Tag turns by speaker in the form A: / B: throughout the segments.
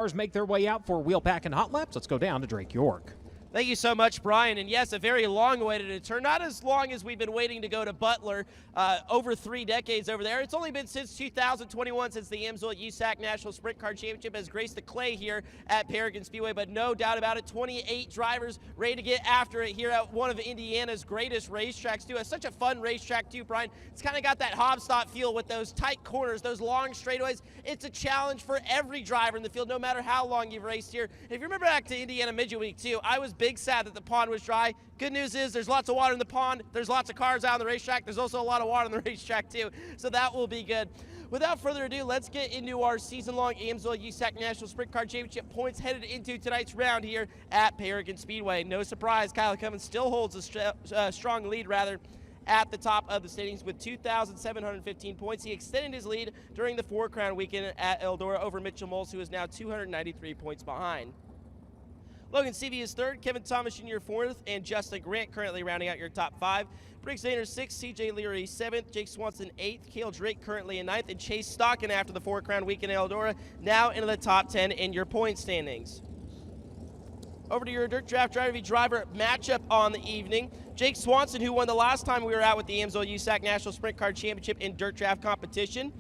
A: Cars make their way out for wheel pack and hot laps. Let's go down to Drake York.
B: Thank you so much, Brian. And yes, a very long-awaited return. Not as long as we've been waiting to go to Butler, over 3 decades over there. It's only been since 2021 since the AMSOIL USAC National Sprint Car Championship has graced the clay here at Paragon Speedway. But no doubt about it, 28 drivers ready to get after it here at one of Indiana's greatest racetracks, too. It's such a fun racetrack, too, Brian. It's kind of got that Hobstop feel with those tight corners, those long straightaways. It's a challenge for every driver in the field, no matter how long you've raced here. And if you remember back to Indiana Midget Week, too, I was big sad that the pond was dry. Good news is there's lots of water in the pond. There's lots of cars out on the racetrack. There's also a lot of water on the racetrack too. So that will be good. Without further ado, let's get into our season-long AMSOIL USAC National Sprint Car Championship points headed into tonight's round here at Paragon Speedway. No surprise, Kyle Cummins still holds a strong lead at the top of the standings with 2,715 points. He extended his lead during the 4-Crown weekend at Eldora over Mitchell Moles, who is now 293 points behind. Logan Seavey is third, Kevin Thomas Jr. fourth, and Justin Grant currently rounding out your top 5. Briggs Zaner sixth, CJ Leary seventh, Jake Swanson eighth, Cale Drake currently in ninth, and Chase Stockton after the 4-Crown weekend at Eldora now into the top 10 in your point standings. Over to your Dirt Draft Driver v. Driver matchup on the evening. Jake Swanson, who won the last time we were out with the AMSOIL USAC National Sprint Car Championship in Dirt Draft competition,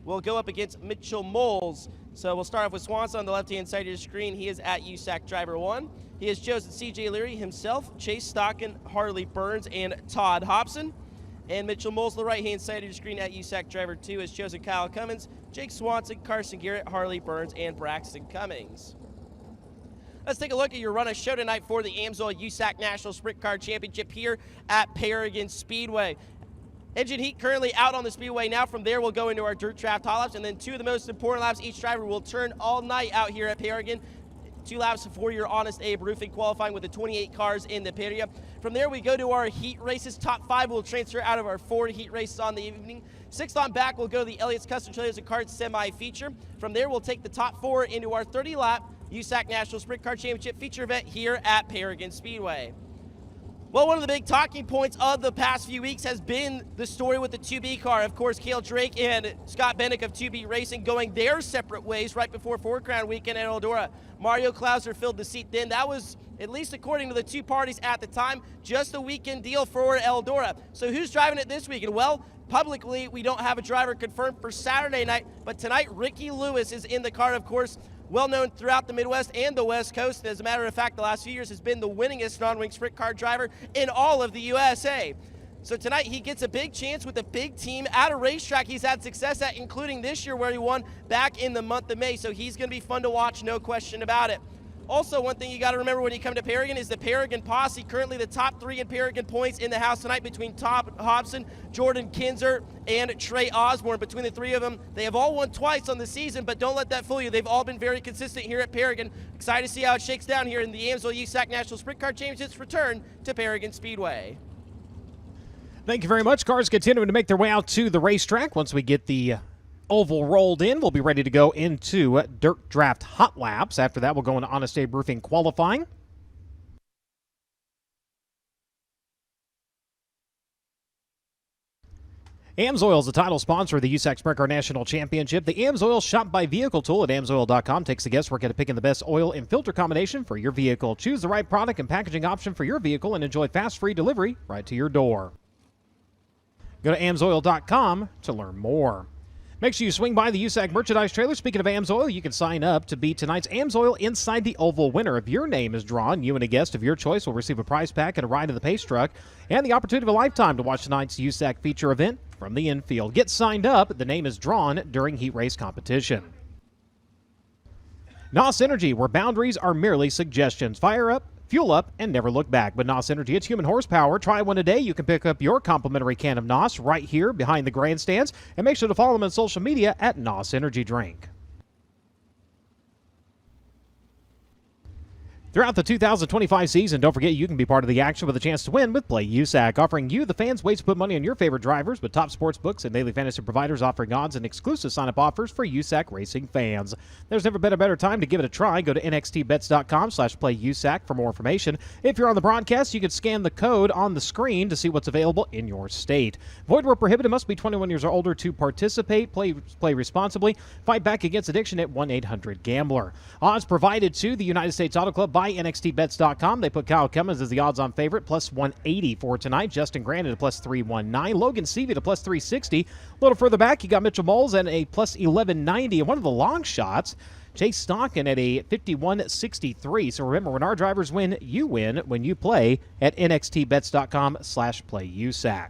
B: will go up against Mitchell Moles. So we'll start off with Swanson on the left-hand side of your screen. He is at USAC Driver 1. He has chosen CJ Leary himself, Chase Stockton, Harley Burns, and Todd Hobson. And Mitchell Moles on the right-hand side of your screen at USAC Driver 2 has chosen Kyle Cummins, Jake Swanson, Carson Garrett, Harley Burns, and Braxton Cummings. Let's take a look at your run of show tonight for the AMSOIL USAC National Sprint Car Championship here at Paragon Speedway. Engine heat currently out on the speedway now. From there, we'll go into our dirt draft hot laps, and then 2 of the most important laps each driver will turn all night out here at Paragon. 2 laps for your Honest Abe roofing qualifying with the 28 cars in the pit area. From there, we go to our heat races. Top 5 will transfer out of our 4 heat races on the evening. 6th on back, we'll go to the Elliott's Custom Trailers and Karts semi-feature. From there, we'll take the top 4 into our 30-lap USAC National Sprint Car Championship feature event here at Paragon Speedway. Well, one of the big talking points of the past few weeks has been the story with the 2B car. Of course, Cale Drake and Scott Bennick of 2B Racing going their separate ways right before 4-Crown weekend at Eldora. Mario Klauser filled the seat then. That was, at least according to the 2 parties at the time, just a weekend deal for Eldora. So who's driving it this weekend? Well, publicly, we don't have a driver confirmed for Saturday night, but tonight, Ricky Lewis is in the car, of course, well known throughout the Midwest and the West Coast. As a matter of fact, the last few years has been the winningest non-wing sprint car driver in all of the USA. So tonight he gets a big chance with a big team at a racetrack he's had success at, including this year where he won back in the month of May. So he's going to be fun to watch, no question about it. Also, one thing you got to remember when you come to Paragon is the Paragon posse, currently the top 3 in Paragon points in the house tonight between Todd Hobson, Jordan Kinzer, and Trey Osborne. Between the 3 of them, they have all won twice on the season, but don't let that fool you. They've all been very consistent here at Paragon. Excited to see how it shakes down here in the AMSOIL USAC National Sprint Car Championship's return to Paragon Speedway.
A: Thank you very much. Cars continuing to make their way out to the racetrack. Once we get the oval rolled in, we'll be ready to go into dirt draft hot laps. After that, we'll go into Honest Abe roofing qualifying. AMSOIL is the title sponsor of the USAC Sprint Car National Championship. The AMSOIL Shop by Vehicle tool at AMSOIL.com takes the guesswork out of picking the best oil and filter combination for your vehicle. Choose the right product and packaging option for your vehicle and enjoy fast, free delivery right to your door. Go to AMSOIL.com to learn more. Make sure you swing by the USAC merchandise trailer. Speaking of AMSOIL, you can sign up to be tonight's AMSOIL Inside the Oval winner. If your name is drawn, you and a guest of your choice will receive a prize pack and a ride in the pace truck and the opportunity of a lifetime to watch tonight's USAC feature event from the infield. Get signed up. The name is drawn during heat race competition. NOS Energy, where boundaries are merely suggestions. Fire up, fuel up, and never look back. But NOS Energy, it's human horsepower. Try one a day. You can pick up your complimentary can of NOS right here behind the grandstands. And make sure to follow them on social media at NOS Energy Drink. Throughout the 2025 season, don't forget you can be part of the action with a chance to win with Play USAC, offering you, the fans, ways to put money on your favorite drivers with top sports books and daily fantasy providers offering odds and exclusive sign-up offers for USAC racing fans. There's never been a better time to give it a try. Go to nxtbets.com/playusac for more information. If you're on the broadcast, you can scan the code on the screen to see what's available in your state. Void where prohibited, must be 21 years or older to participate. Play responsibly. Fight back against addiction at 1-800-GAMBLER. Odds provided to the United States Auto Club by nxtbets.com. They put Kyle Cummins as the odds-on favorite, plus 180 for tonight. Justin Grant at a plus 319. Logan Seavey at a plus 360. A little further back, you got Mitchell Moles at a plus 1190. And one of the long shots, Chase Stockin at a 5163. So remember, when our drivers win, you win when you play at nxtbets.com/playusac.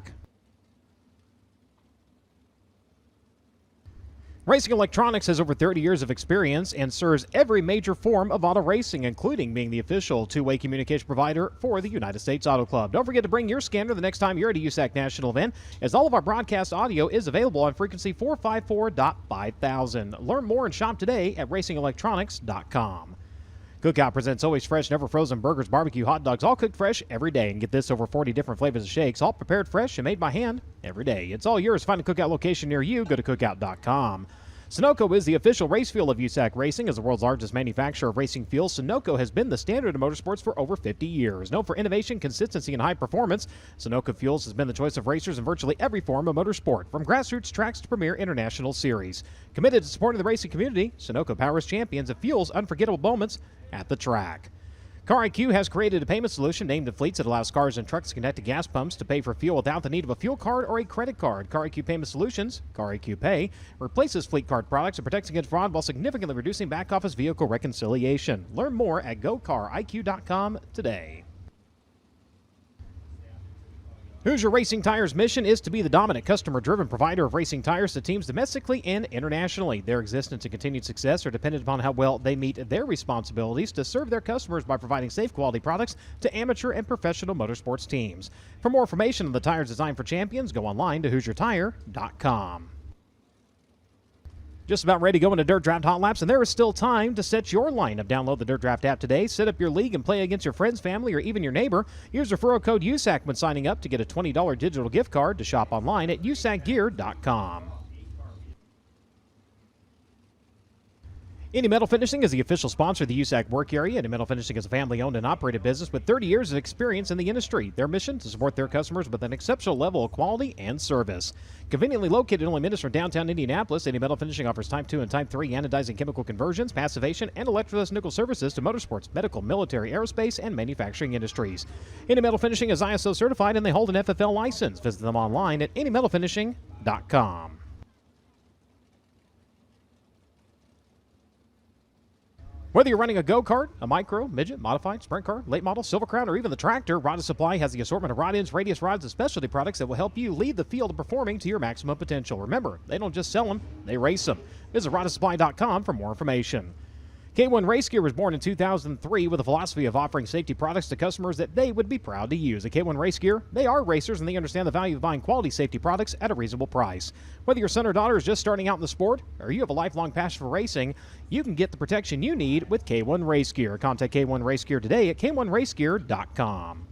A: Racing Electronics has over 30 years of experience and serves every major form of auto racing, including being the official two-way communication provider for the United States Auto Club. Don't forget to bring your scanner the next time you're at a USAC national event, as all of our broadcast audio is available on frequency 454.5000. Learn more and shop today at racingelectronics.com. Cookout presents always fresh, never frozen burgers, barbecue, hot dogs, all cooked fresh every day. And get this, over 40 different flavors of shakes, all prepared fresh and made by hand every day. It's all yours. Find a Cookout location near you. Go to cookout.com. Sunoco is the official race fuel of USAC Racing. As the world's largest manufacturer of racing fuel, Sunoco has been the standard of motorsports for over 50 years. Known for innovation, consistency, and high performance, Sunoco Fuels has been the choice of racers in virtually every form of motorsport, from grassroots tracks to premier international series. Committed to supporting the racing community, Sunoco powers champions and fuels unforgettable moments at the track. Car IQ has created a payment solution named to fleets that allows cars and trucks to connect to gas pumps to pay for fuel without the need of a fuel card or a credit card. Car IQ Payment Solutions, Car IQ Pay, replaces fleet card products and protects against fraud while significantly reducing back-office vehicle reconciliation. Learn more at gocariq.com today. Hoosier Racing Tires' mission is to be the dominant customer-driven provider of racing tires to teams domestically and internationally. Their existence and continued success are dependent upon how well they meet their responsibilities to serve their customers by providing safe, quality products to amateur and professional motorsports teams. For more information on the tires designed for champions, go online to HoosierTire.com. Just about ready to go into Dirt Draft Hot Laps, and there is still time to set your lineup. Download the Dirt Draft app today, set up your league, and play against your friends, family, or even your neighbor. Use referral code USAC when signing up to get a $20 digital gift card to shop online at usacgear.com. Indy Metal Finishing is the official sponsor of the USAC work area. Indy Metal Finishing is a family-owned and operated business with 30 years of experience in the industry. Their mission, to support their customers with an exceptional level of quality and service. Conveniently located only minutes from downtown Indianapolis, Indy Metal Finishing offers Type 2 and Type 3 anodizing chemical conversions, passivation, and electroless nickel services to motorsports, medical, military, aerospace, and manufacturing industries. Indy Metal Finishing is ISO certified, and they hold an FFL license. Visit them online at indymetalfinishing.com. Whether you're running a go-kart, a micro, midget, modified, sprint car, late model, silver crown, or even the tractor, Rod Supply has the assortment of rod ends, radius rods, and specialty products that will help you lead the field of performing to your maximum potential. Remember, they don't just sell them, they race them. Visit rodsupply.com for more information. K1 Race Gear was born in 2003 with a philosophy of offering safety products to customers that they would be proud to use. At K1 Race Gear, they are racers and they understand the value of buying quality safety products at a reasonable price. Whether your son or daughter is just starting out in the sport or you have a lifelong passion for racing, you can get the protection you need with K1 Race Gear. Contact K1 Race Gear today at k1racegear.com.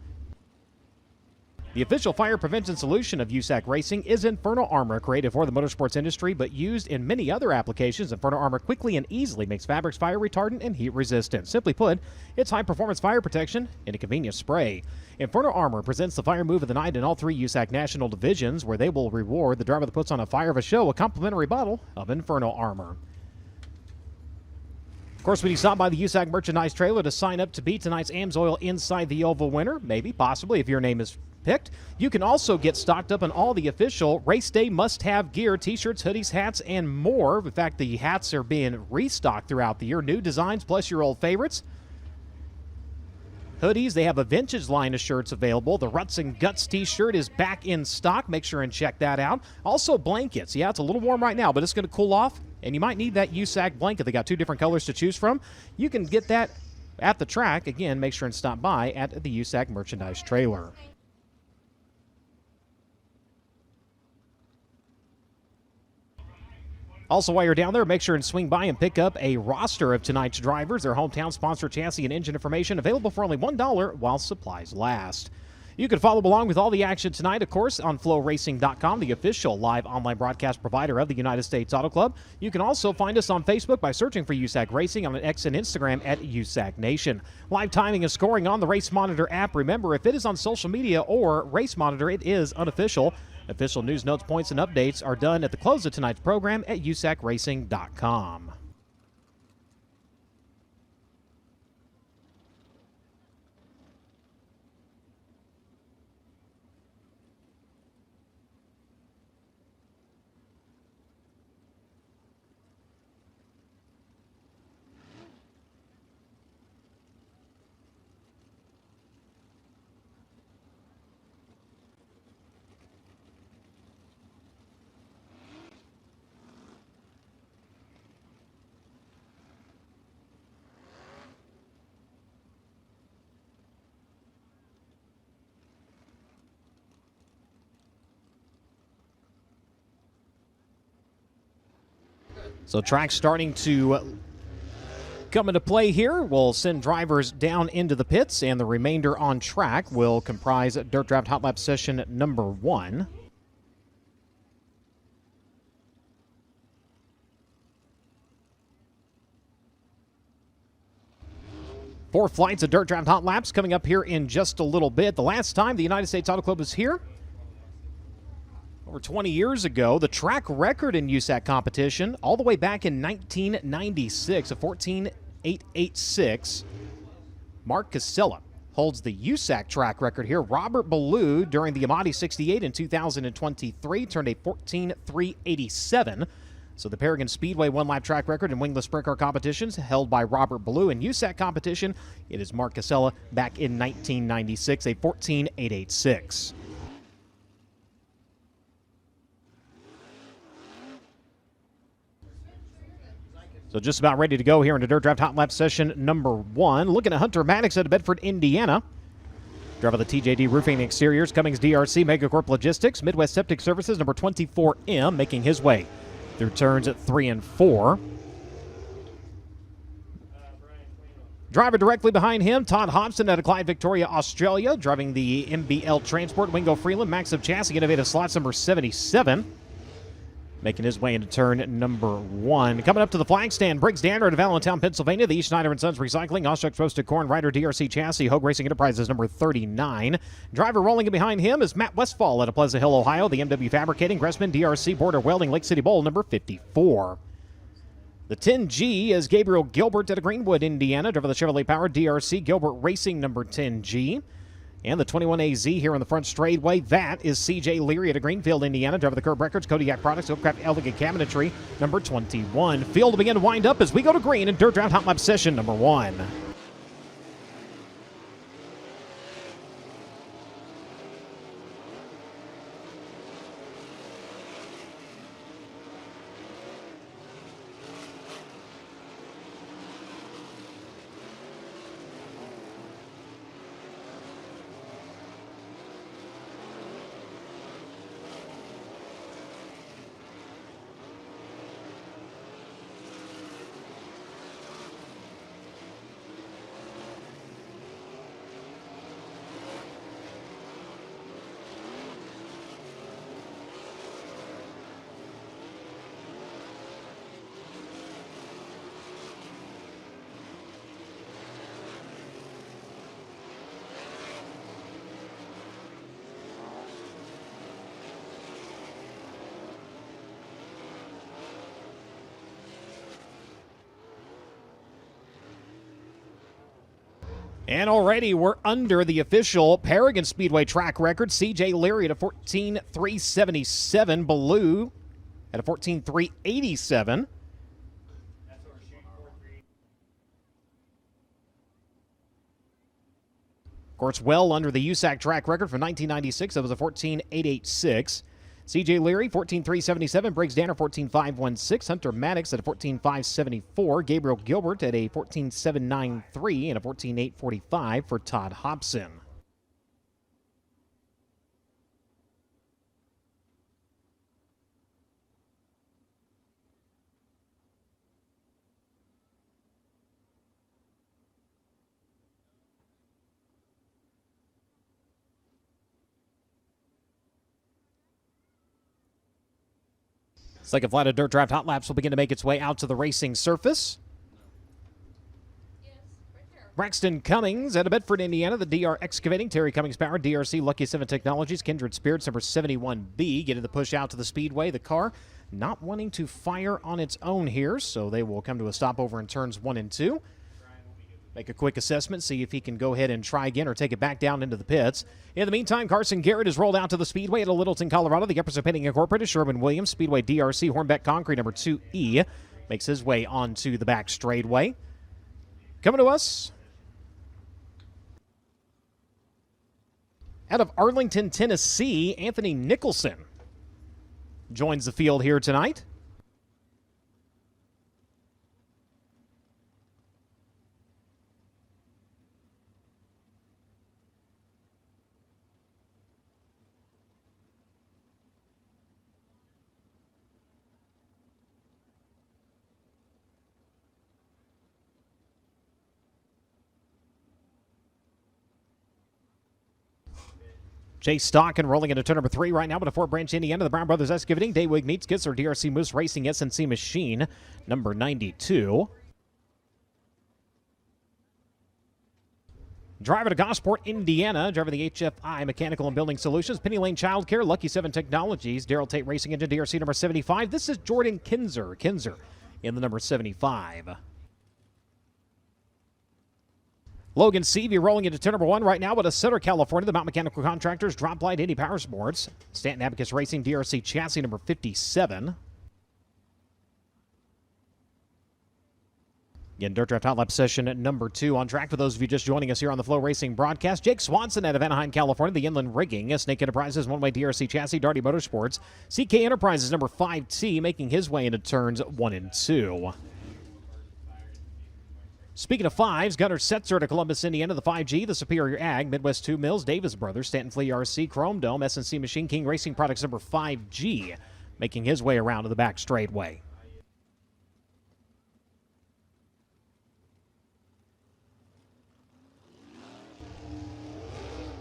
A: The official fire prevention solution of USAC Racing is Inferno Armor, created for the motorsports industry but used in many other applications. Inferno Armor quickly and easily makes fabrics fire retardant and heat resistant. Simply put, it's high-performance fire protection in a convenient spray. Inferno Armor presents the fire move of the night in all three USAC national divisions, where they will reward the driver that puts on a fire of a show a complimentary bottle of Inferno Armor. Of course, when you stop by the USAC merchandise trailer to sign up to be tonight's AMSOIL Inside the Oval winner, maybe, possibly, if your name is picked, you can also get stocked up on all the official race day must-have gear, t-shirts, hoodies, hats, and more. In fact, the hats are being restocked throughout the year. New designs plus your old favorites. Hoodies, they have a vintage line of shirts available. The Ruts and Guts t-shirt is back in stock. Make sure and check that out. Also, blankets. Yeah, it's a little warm right now, but it's going to cool off, and you might need that USAC blanket. They got two different colors to choose from. You can get that at the track. Again, make sure and stop by at the USAC merchandise trailer. Also, while you're down there, make sure and swing by and pick up a roster of tonight's drivers. Their hometown sponsor chassis and engine information available for only $1 while supplies last. You can follow along with all the action tonight, of course, on FloRacing.com, the official live online broadcast provider of the United States Auto Club. You can also find us on Facebook by searching for USAC Racing, on X and Instagram at USAC Nation. Live timing and scoring on the Race Monitor app. Remember, if it is on social media or Race Monitor, it is unofficial. Official news, notes, points, and updates are done at the close of tonight's program at USACRacing.com. So track starting to come into play here. We'll send drivers down into the pits, and the remainder on track will comprise Dirt Draft Hot Lap session number 1. Four flights of Dirt Draft Hot Laps coming up here in just a little bit. The last time the United States Auto Club was here, over 20 years ago, the track record in USAC competition, all the way back in 1996, a 14.886. Mark Casella holds the USAC track record here. Robert Ballou, during the Amati 68 in 2023, turned a 14.387. So the Paragon Speedway one-lap track record in wingless sprint car competitions held by Robert Ballou. In USAC competition, it is Mark Casella back in 1996, a 14.886. So just about ready to go here into Dirt Draft Hot Lap session number 1. Looking at Hunter Maddox out of Bedford, Indiana. Driver of the TJD Roofing and Exteriors, Cummings DRC, Megacorp Logistics, Midwest Septic Services, number 24M, making his way through turns at 3 and 4. Driver directly behind him, Todd Hobson out of Clyde, Victoria, Australia, driving the MBL Transport, Wingo Freeland, Maxim Chassis, Innovative Slots, number 77. Making his way into turn number 1. Coming up to the flag stand, Briggs Danner out of Allentown, Pennsylvania. The E. Schneider & Sons Recycling, Oshkosh Roasted Corn, Ryder DRC Chassis, Hogue Racing Enterprises, number 39. Driver rolling in behind him is Matt Westfall out of Pleasant Hill, Ohio. The MW Fabricating, Gressman DRC, Border Welding, Lake City Bowl, number 54. The 10G is Gabriel Gilbert out of Greenwood, Indiana. Driver of the Chevrolet Power DRC, Gilbert Racing, number 10G. And the 21AZ here on the front straightaway, that is CJ Leary out of Greenfield, Indiana. Driver of the Curb Records, Kodiak Products, Oakcraft Elegant Cabinetry, number 21. Field will begin to wind up as we go to green in Dirt Draft Hot Lap session number 1. And already we're under the official Paragon Speedway track record. CJ Leary at a 14.377. Ballou at a 14.387. Of course, well under the USAC track record from 1996. That was a 14.886. CJ Leary, 14.377. Briggs Danner, 14.516. Hunter Maddox at a 14.574. Gabriel Gilbert at a 14.793 and a 14.845 for Todd Hobson. Second flight of Dirt Draft Hot Laps will begin to make its way out to the racing surface. Braxton Cummings out of Bedford, Indiana. The DR Excavating, Terry Cummings Power, DRC Lucky 7 Technologies, Kindred Spirits, number 71B, getting the push out to the Speedway. The car not wanting to fire on its own here, so they will come to a stopover in turns 1 and 2. Make a quick assessment, see if he can go ahead and try again or take it back down into the pits. In the meantime, Carson Garrett is rolled out to the Speedway at Littleton, Colorado. The Representing Incorporated, Sherwin Williams, Speedway DRC, Hornbeck Concrete, number 2E, makes his way onto the back straightaway. Coming to us out of Arlington, Tennessee, Anthony Nicholson joins the field here tonight. Chase Stockin rolling into turn number 3 right now with a Fort Branch, Indiana. The Brown Brothers Excavating. Daywig meets Kisser, DRC Moose Racing, SNC Machine, number 92. Driver to Gosport, Indiana. Driver the HFI Mechanical and Building Solutions. Penny Lane Child Care, Lucky 7 Technologies. Darrell Tate Racing Engine, DRC number 75. This is Jordan Kinzer. Kinzer in the number 75. Logan Seavey rolling into turn number 1 right now with a Sutter, California. The Mount Mechanical Contractors, Drop Light, Indy Power Sports. Stanton Abacus Racing, DRC Chassis number 57. Again, Dirt Draft Hot Lap session at number 2 on track. For those of you just joining us here on the FloRacing broadcast, Jake Swanson out of Anaheim, California. The Inland Rigging, Snake Enterprises, One-Way DRC Chassis, Darty Motorsports. CK Enterprises number 5T making his way into turns 1 and 2. Speaking of 5s, Gunnar Setzer to Columbus, Indiana, the 5G, the Superior Ag, Midwest 2 Mills, Davis Brothers, Stanton Flea RC, Chrome Dome, SNC Machine King Racing Products number 5G, making his way around to the back straightaway.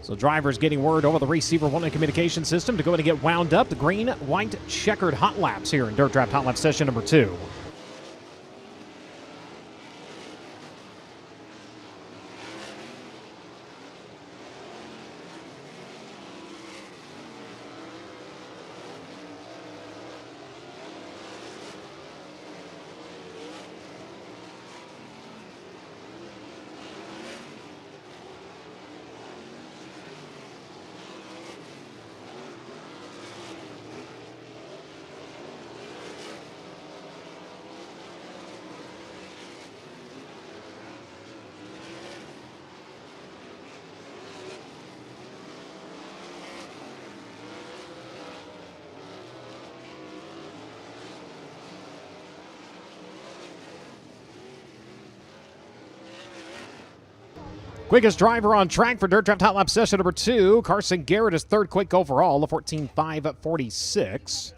A: So drivers getting word over the receiver one-way communication system to go ahead and get wound up. The green, white, checkered hot laps here in Dirt Draft Hot Lap session number 2. Quickest driver on track for Dirt Draft Hot Lap session number 2. Carson Garrett is third quick overall, a 14.546.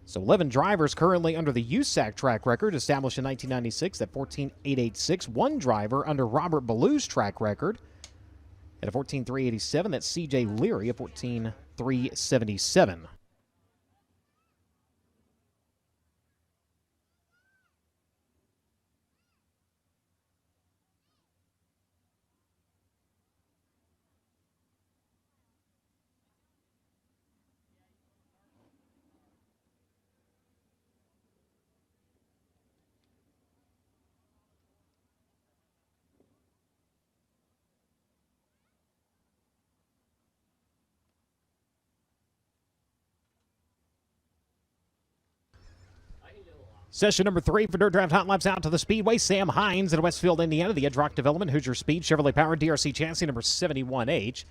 A: So 11 drivers currently under the USAC track record, established in 1996 at 14.886. One driver under Robert Ballou's track record at a 14.387. That's CJ Leary at 14.377. Session number 3 for Dirt Draft Hot Laps out to the Speedway. Sam Hines in Westfield, Indiana. The Edge Rock Development, Hoosier Speed, Chevrolet Power, DRC Chassis number 71H.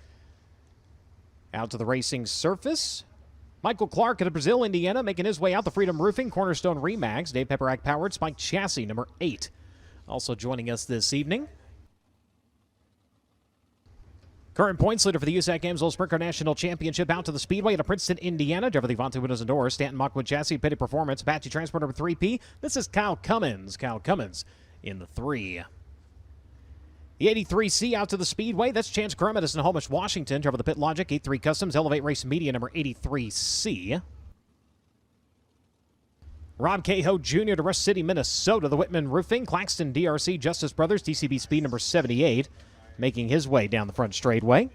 A: Out to the racing surface. Michael Clark out of Brazil, Indiana, making his way out. The Freedom Roofing, Cornerstone Remax, Dave Pepperak Powered, Spike Chassis number 8. Also joining us this evening. Current points leader for the USAC AMSOIL Sprint Car National Championship out to the Speedway at Princeton, Indiana. Driver the Avante Windows and Doors, Stanton Mockwood Chassis, Petty Performance, Apache Transport number 3P. This is Kyle Cummins. Kyle Cummins in the 3. The 83C out to the Speedway. That's Chance Crum, Edison, Homish, Washington. Driver the Pit Logic, 83 Customs, Elevate Race Media, number 83C. Rob Cahoe Jr. to Rush City, Minnesota. The Whitman Roofing, Claxton DRC, Justice Brothers, DCB Speed, number 78, making his way down the front straightaway.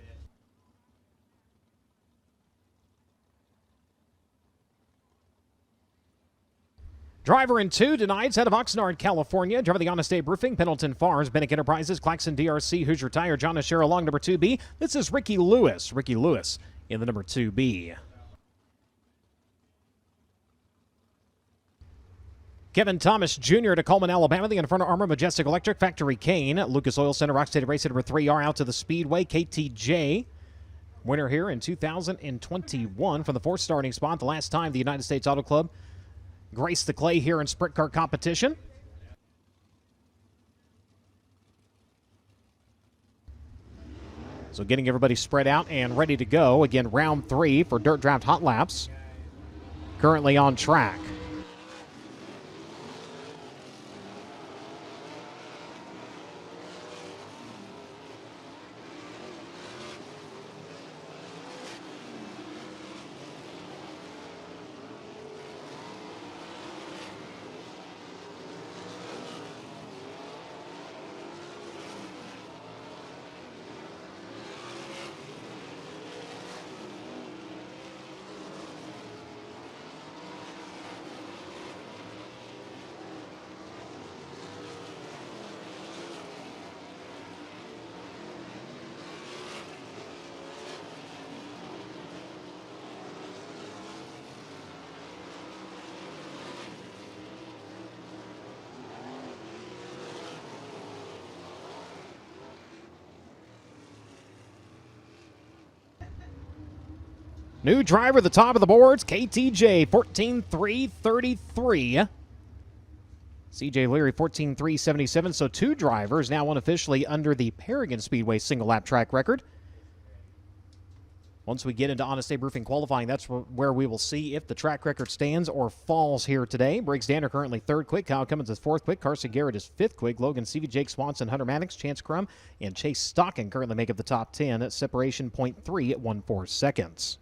A: Driver in 2 denied, out of Oxnard, California. Driver the Honest Abe Roofing, Pendleton Farms, Bennick Enterprises, Claxon DRC, Hoosier Tire, John Asher along number 2B. This is Ricky Lewis. Ricky Lewis in the number 2B. Kevin Thomas Jr. to Coleman, Alabama. The Inferno Armor, Majestic Electric, Factory Kane. Lucas Oil Center, Rock State Race number 3R out to the Speedway. KTJ, winner here in 2021 from the 4th starting spot. The last time the United States Auto Club graced the clay here in sprint car competition. So getting everybody spread out and ready to go. Again, round 3 for Dirt Draft Hot Laps. Currently on track. New driver, the top of the boards, KTJ, 14.333. CJ Leary, 14.377. So 2 drivers now unofficially under the Paragon Speedway single lap track record. Once we get into Honest Abe Roofing qualifying, that's where we will see if the track record stands or falls here today. Briggs Danner currently 3rd quick. Kyle Cummins is 4th quick. Carson Garrett is 5th quick. Logan Seavey, Jake Swanson, Hunter Maddox, Chance Crum, and Chase Stocking currently make up the top 10 at separation 0.3 at 1/4 seconds.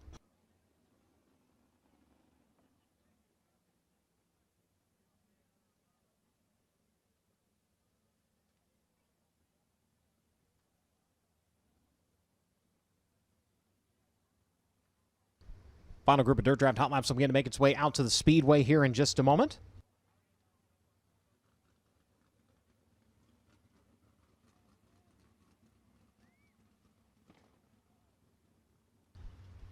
A: Final group of Dirt Draft Hot Laps will begin to make its way out to the Speedway here in just a moment.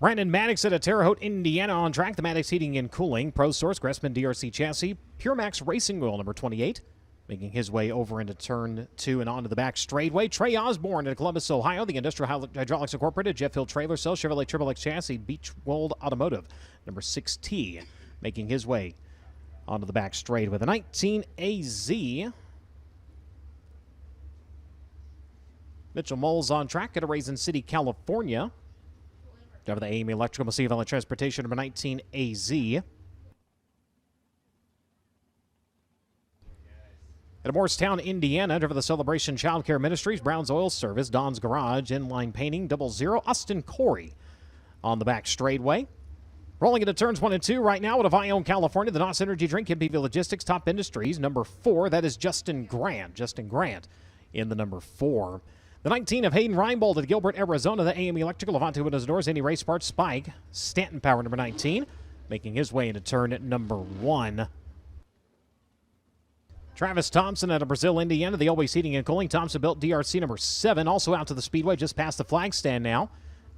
A: Brandon Maddox at Terre Haute, Indiana on track. The Maddox Heating and Cooling, Pro Source, Gressman DRC Chassis, Pure Max Racing Oil number 28. Making his way over into turn 2 and onto the back straightaway. Trey Osborne at Columbus, Ohio. The Industrial Hydraulics Incorporated, Jeff Hill Trailer Sales, Chevrolet Triple X Chassis, Beach World Automotive, number 6T. Making his way onto the back straight with a 19 AZ. Mitchell Moles on track at Raisin City, California. Driver the AME Electrical Massive Valley Transportation, number 19 AZ. At Morristown, Indiana, driver the Celebration Child Care Ministries, Brown's Oil Service, Don's Garage, Inline Painting, 00, Austin Corey on the back straightaway. Rolling into turns 1 and 2 right now out of Ione, California, the NOS Energy Drink, MPV Logistics, Top Industries, number 4. That is Justin Grant. Justin Grant in the number 4. The 19 of Hayden Reinbold at Gilbert, Arizona, the AM Electrical, Levante Windows and Doors, Any Race Parts, Spike, Stanton Power, number 19, making his way into turn number 1. Travis Thompson out of Brazil, Indiana, the Always Heating and Cooling, Thompson built DRC number 7, also out to the Speedway, just past the flag stand now,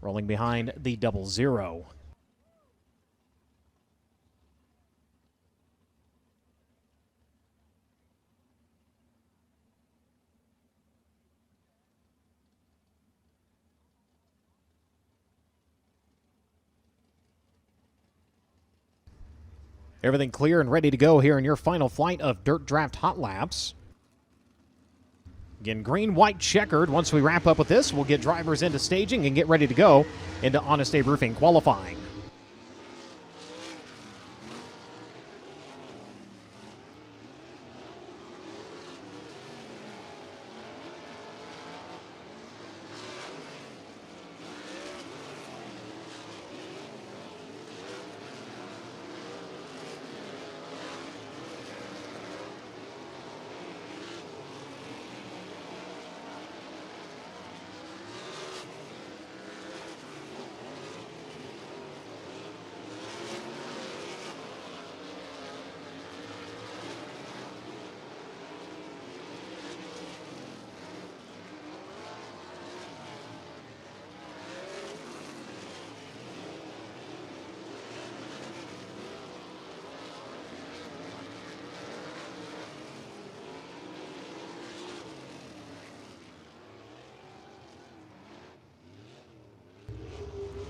A: rolling behind the 00. Everything clear and ready to go here in your final flight of Dirt Draft Hot Laps. Again, green, white, checkered. Once we wrap up with this, we'll get drivers into staging and get ready to go into Honest Abe Roofing qualifying.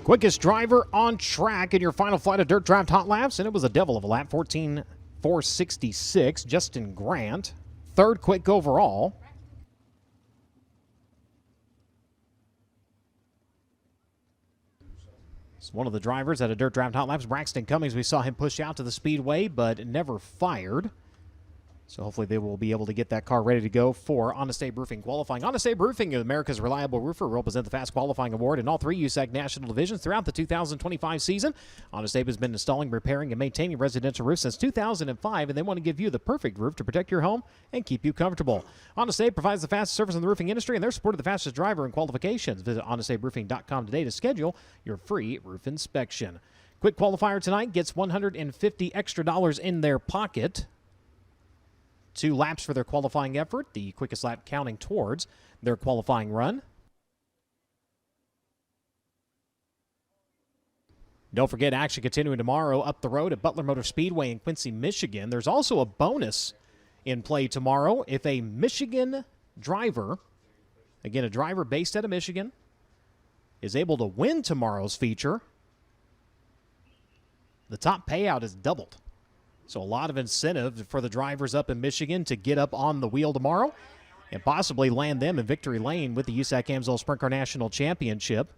A: Quickest driver on track in your final flight of Dirt Draft Hot Laps, and it was a devil of a lap, 14.466. Justin Grant, third quick overall. It's one of the drivers at a Dirt Draft Hot Laps, Braxton Cummings. We saw him push out to the Speedway, but never fired. So hopefully they will be able to get that car ready to go for Honest Abe Roofing qualifying. Honest Abe Roofing, America's reliable roofer, will present the Fast Qualifying Award in all 3 USAC national divisions throughout the 2025 season. Honest Abe has been installing, repairing, and maintaining residential roofs since 2005, and they want to give you the perfect roof to protect your home and keep you comfortable. Honest Abe provides the fastest service in the roofing industry, and they're supported the fastest driver in qualifications. Visit honestaberoofing.com today to schedule your free roof inspection. Quick qualifier tonight gets $150 extra in their pocket. 2 laps for their qualifying effort, the quickest lap counting towards their qualifying run. Don't forget, action continuing tomorrow up the road at Butler Motor Speedway in Quincy, Michigan. There's also a bonus in play tomorrow. If a Michigan driver, again, a driver based out of Michigan, is able to win tomorrow's feature, the top payout is doubled. So a lot of incentive for the drivers up in Michigan to get up on the wheel tomorrow and possibly land them in victory lane with the USAC AMSOIL Sprint Car National Championship.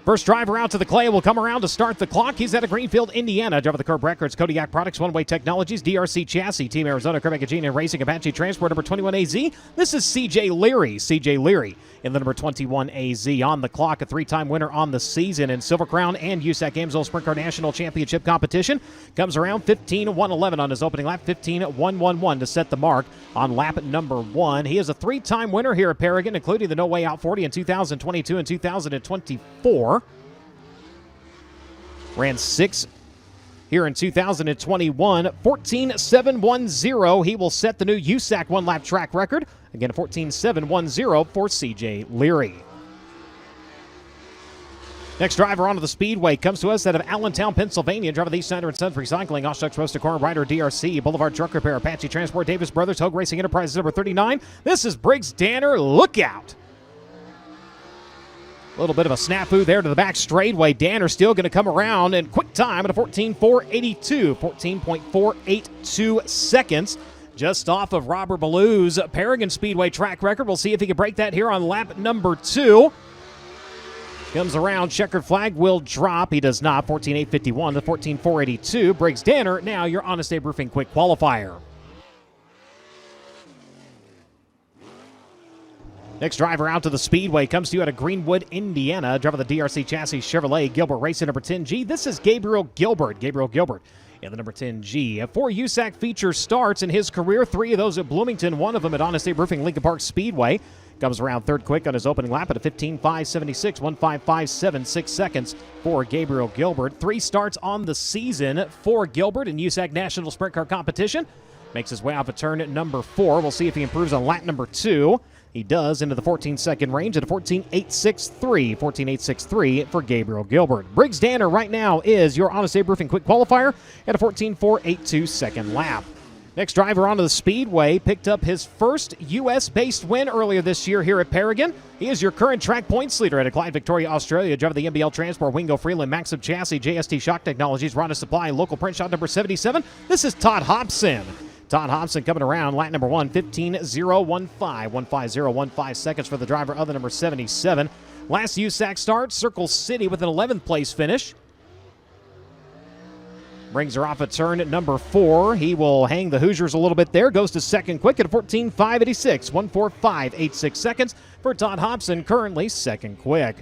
A: First driver out to the clay will come around to start the clock. He's out of Greenfield, Indiana. Driver of the Curb Records, Kodiak Products, One Way Technologies, DRC Chassis, Team Arizona, Quebec and Racing, Apache Transport, number 21 AZ. This is CJ Leary. CJ Leary in the number 21 AZ on the clock, a 3-time winner on the season in Silver Crown and USAC AMSOIL Sprint Car National Championship competition. Comes around 15.111 on his opening lap, 15.111 to set the mark on lap number 1. He is a 3-time winner here at Paragon, including the No Way Out 40 in 2022 and 2024. Ran 6 here in 2021. 14.710. He will set the new USAC one-lap track record. Again, 14.710 for CJ Leary. Next driver onto the Speedway comes to us out of Allentown, Pennsylvania. Driver of the Snyder & Sons Recycling, Oshtucks Roast to Corner, Rider DRC, Boulevard Truck Repair, Apache Transport, Davis Brothers, Hogue Racing Enterprises, number 39. This is Briggs Danner. Look out! A little bit of a snafu there to the back straightaway. Danner still going to come around and quick time at a 14.482. 14.482 seconds. Just off of Robert Ballou's Paragon Speedway track record. We'll see if he can break that here on lap number 2. Comes around, checkered flag will drop. He does not. 14.851 to 14.482. Briggs Danner, now your Honest Abe Roofing quick qualifier. Next driver out to the Speedway comes to you out of Greenwood, Indiana. Driver of the DRC Chassis Chevrolet, Gilbert Racing, number 10G. This is Gabriel Gilbert. Gabriel Gilbert in the number 10G. 4 USAC feature starts in his career, 3 of those at Bloomington, 1 of them at Honest Abe Roofing Lincoln Park Speedway. Comes around third quick on his opening lap at a 15.576, 1.5576 seconds for Gabriel Gilbert. 3 starts on the season for Gilbert in USAC National Sprint Car Competition. Makes his way off of turn number 4. We'll see if he improves on lap number 2. He does into the 14-second range at a 14.863. 14.863 for Gabriel Gilbert. Briggs Danner right now is your Honest Abe Roofing quick qualifier at a 14.482 second lap. Next driver onto the Speedway picked up his first U.S.-based win earlier this year here at Paragon. He is your current track points leader at Clyde, Victoria, Australia. Driver of the MBL Transport, Wingo Freeland, Maxim Chassis, JST Shock Technologies, Ronda Supply, local print shot number 77. This is Todd Hobson. Todd Hobson coming around, lap number 1, 15.015. 150.15 seconds for the driver of the number 77. Last USAC start, Circle City with an 11th place finish. Brings her off at turn number 4. He will hang the Hoosiers a little bit there. Goes to second quick at a 14.586. 145.86 seconds for Todd Hobson, currently second quick.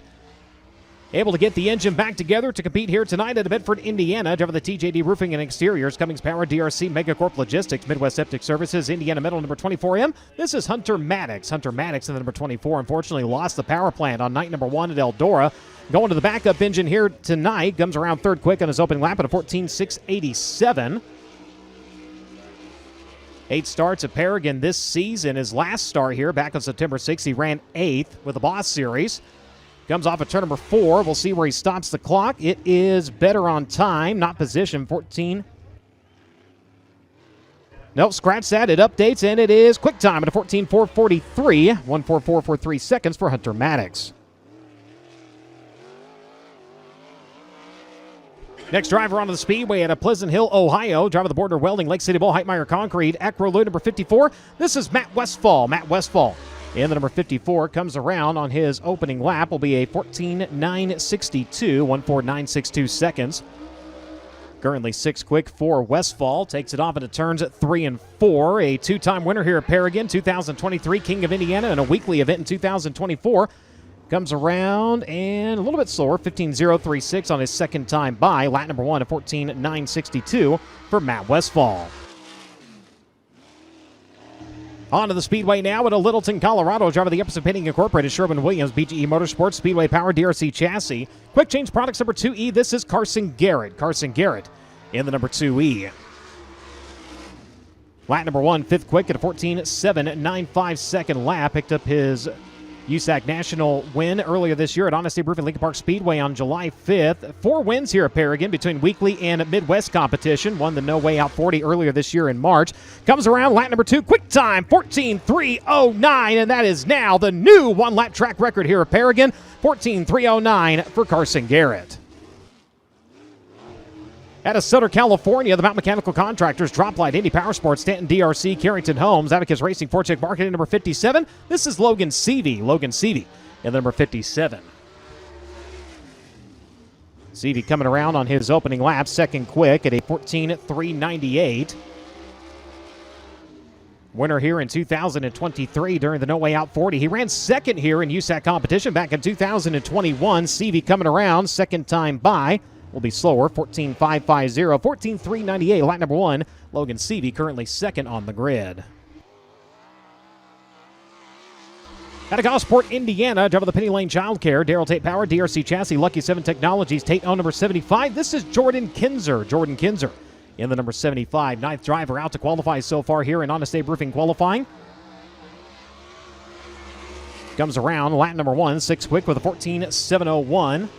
A: Able to get the engine back together to compete here tonight at Bedford, Indiana. Driver the TJD Roofing and Exteriors, Cummings Power, DRC, Megacorp Logistics, Midwest Septic Services, Indiana Metal, number 24M. This is Hunter Maddox. Hunter Maddox in the number 24. Unfortunately lost the power plant on night number 1 at Eldora. Going to the backup engine here tonight. Comes around third quick on his opening lap at a 14.687. 8 starts at Paragon this season. His last start here back on September 6th, he ran 8th with the Boss Series. Comes off at turn number 4. We'll see where he stops the clock. It is better on time, not position. Nope, scratch that. It updates, and it is quick time at a 14.443, 1:44.43 seconds for Hunter Maddox. Next driver onto the Speedway out of Pleasant Hill, Ohio. Driver of the Border Welding, Lake City Bowl, Heitmeyer Concrete, Acro Load number 54. This is Matt Westfall. Matt Westfall in the number 54 comes around on his opening lap. Will be a 14.962, 1:49.62 seconds. Currently 6 quick for Westfall. Takes it off into turns at 3 and 4. A two-time winner here at Paragon, 2023 King of Indiana, and a weekly event in 2024. Comes around and a little bit slower, 15.036 on his second time by. Lap number 1 at 14.962 for Matt Westfall. On to the Speedway now at Littleton, Colorado. Driver of the Epson Painting Incorporated, Sherwin-Williams, BGE Motorsports, Speedway Power, DRC Chassis. Quick Change Products number 2E. This is Carson Garrett. Carson Garrett in the number 2E. Lap number 1, fifth quick at a 14.795 second lap. Picked up his USAC National win earlier this year at Honesty Roofing Lincoln Park Speedway on July 5th. 4 wins here at Paragon between weekly and Midwest competition. Won the No Way Out 40 earlier this year in March. Comes around lap number 2, quick time, 14.309, and that is now the new one-lap track record here at Paragon, 14.309 for Carson Garrett. Out of Sutter, California, the Mount Mechanical Contractors, Droplight, Indy Power Sports, Stanton DRC, Carrington Homes, Abacus Racing, Forcheck Marketing, number 57. This is Logan Seavey. Logan Seavey in number 57. Seavey coming around on his opening lap, second quick at a 14.398. Winner here in 2023 during the No Way Out 40. He ran second here in USAC competition back in 2021. Seavey coming around, second time by. Will be slower, 14.550, 14.398, lap number 1. Logan Seavey currently second on the grid. Out of Gosport, Indiana, driver of the Penny Lane Child Care, Darrell Tate Power, DRC Chassis, Lucky 7 Technologies, Tate O number 75. This is Jordan Kinzer. Jordan Kinzer in the number 75. 9th driver out to qualify so far here in Honest Abe Roofing qualifying. Comes around, lap number 1, 6 quick with a 14.701.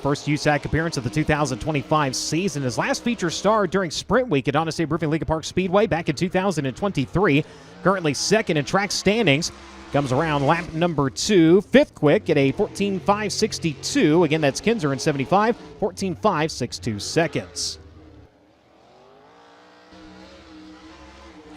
A: First USAC appearance of the 2025 season. His last feature star during Sprint Week at Honest Abe Roofing Lincoln Park Speedway back in 2023. Currently second in track standings. Comes around lap number 2, fifth quick at a 14.562. Again, that's Kinzer in 75, 14.562 seconds.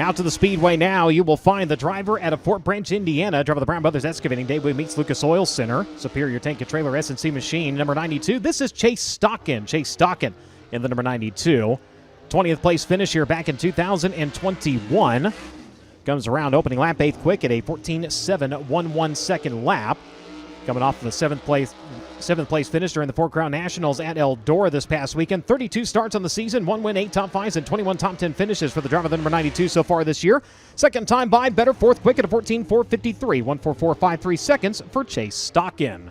A: Out to the Speedway now, you will find the driver out of Fort Branch, Indiana. Driver of the Brown Brothers Excavating. Dave meets Lucas Oil Center. Superior Tank and Trailer S&C Machine, number 92. This is Chase Stockin. Chase Stockin in the number 92. 20th place finish here back in 2021. Comes around opening lap, 8th quick at a 14.711 second lap. Coming off of the seventh place finish during the Four Crown Nationals at Eldora this past weekend. 32 starts on the season, 1 win, 8 top 5s, and 21 top 10 finishes for the driver of the number 92 so far this year. Second time by, better, fourth quick at a 14.453, 1:44.53 seconds for Chase Stockin.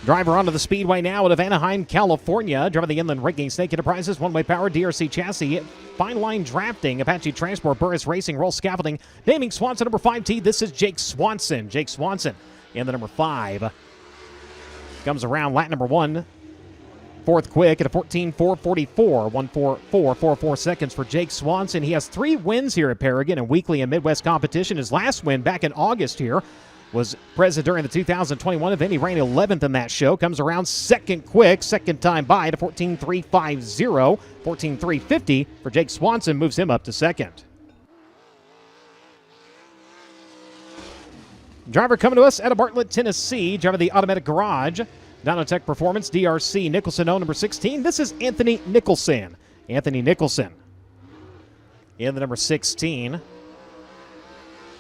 A: Driver onto the Speedway now out of Anaheim, California. Driver of the Inland Rigging, Snake Enterprises, One Way Power, DRC Chassis, Fine Line Drafting, Apache Transport, Burris Racing, Roll Scaffolding, Naming Swanson, number 5T. This is Jake Swanson. Jake Swanson in the number 5. Comes around lap number 1. Fourth quick at a 14.444, 1:44.44 seconds for Jake Swanson. He has 3 wins here at Paragon and weekly and Midwest competition. His last win back in August here was present during the 2021 event. He ran 11th in that show. Comes around second quick, second time by to 14.350, 14.350 for Jake Swanson, moves him up to second. Driver coming to us out of Bartlett, Tennessee. Driver of the Automatic Garage, Dynotech Performance, DRC Nicholson, O number 16. This is Anthony Nicholson. Anthony Nicholson in the number 16.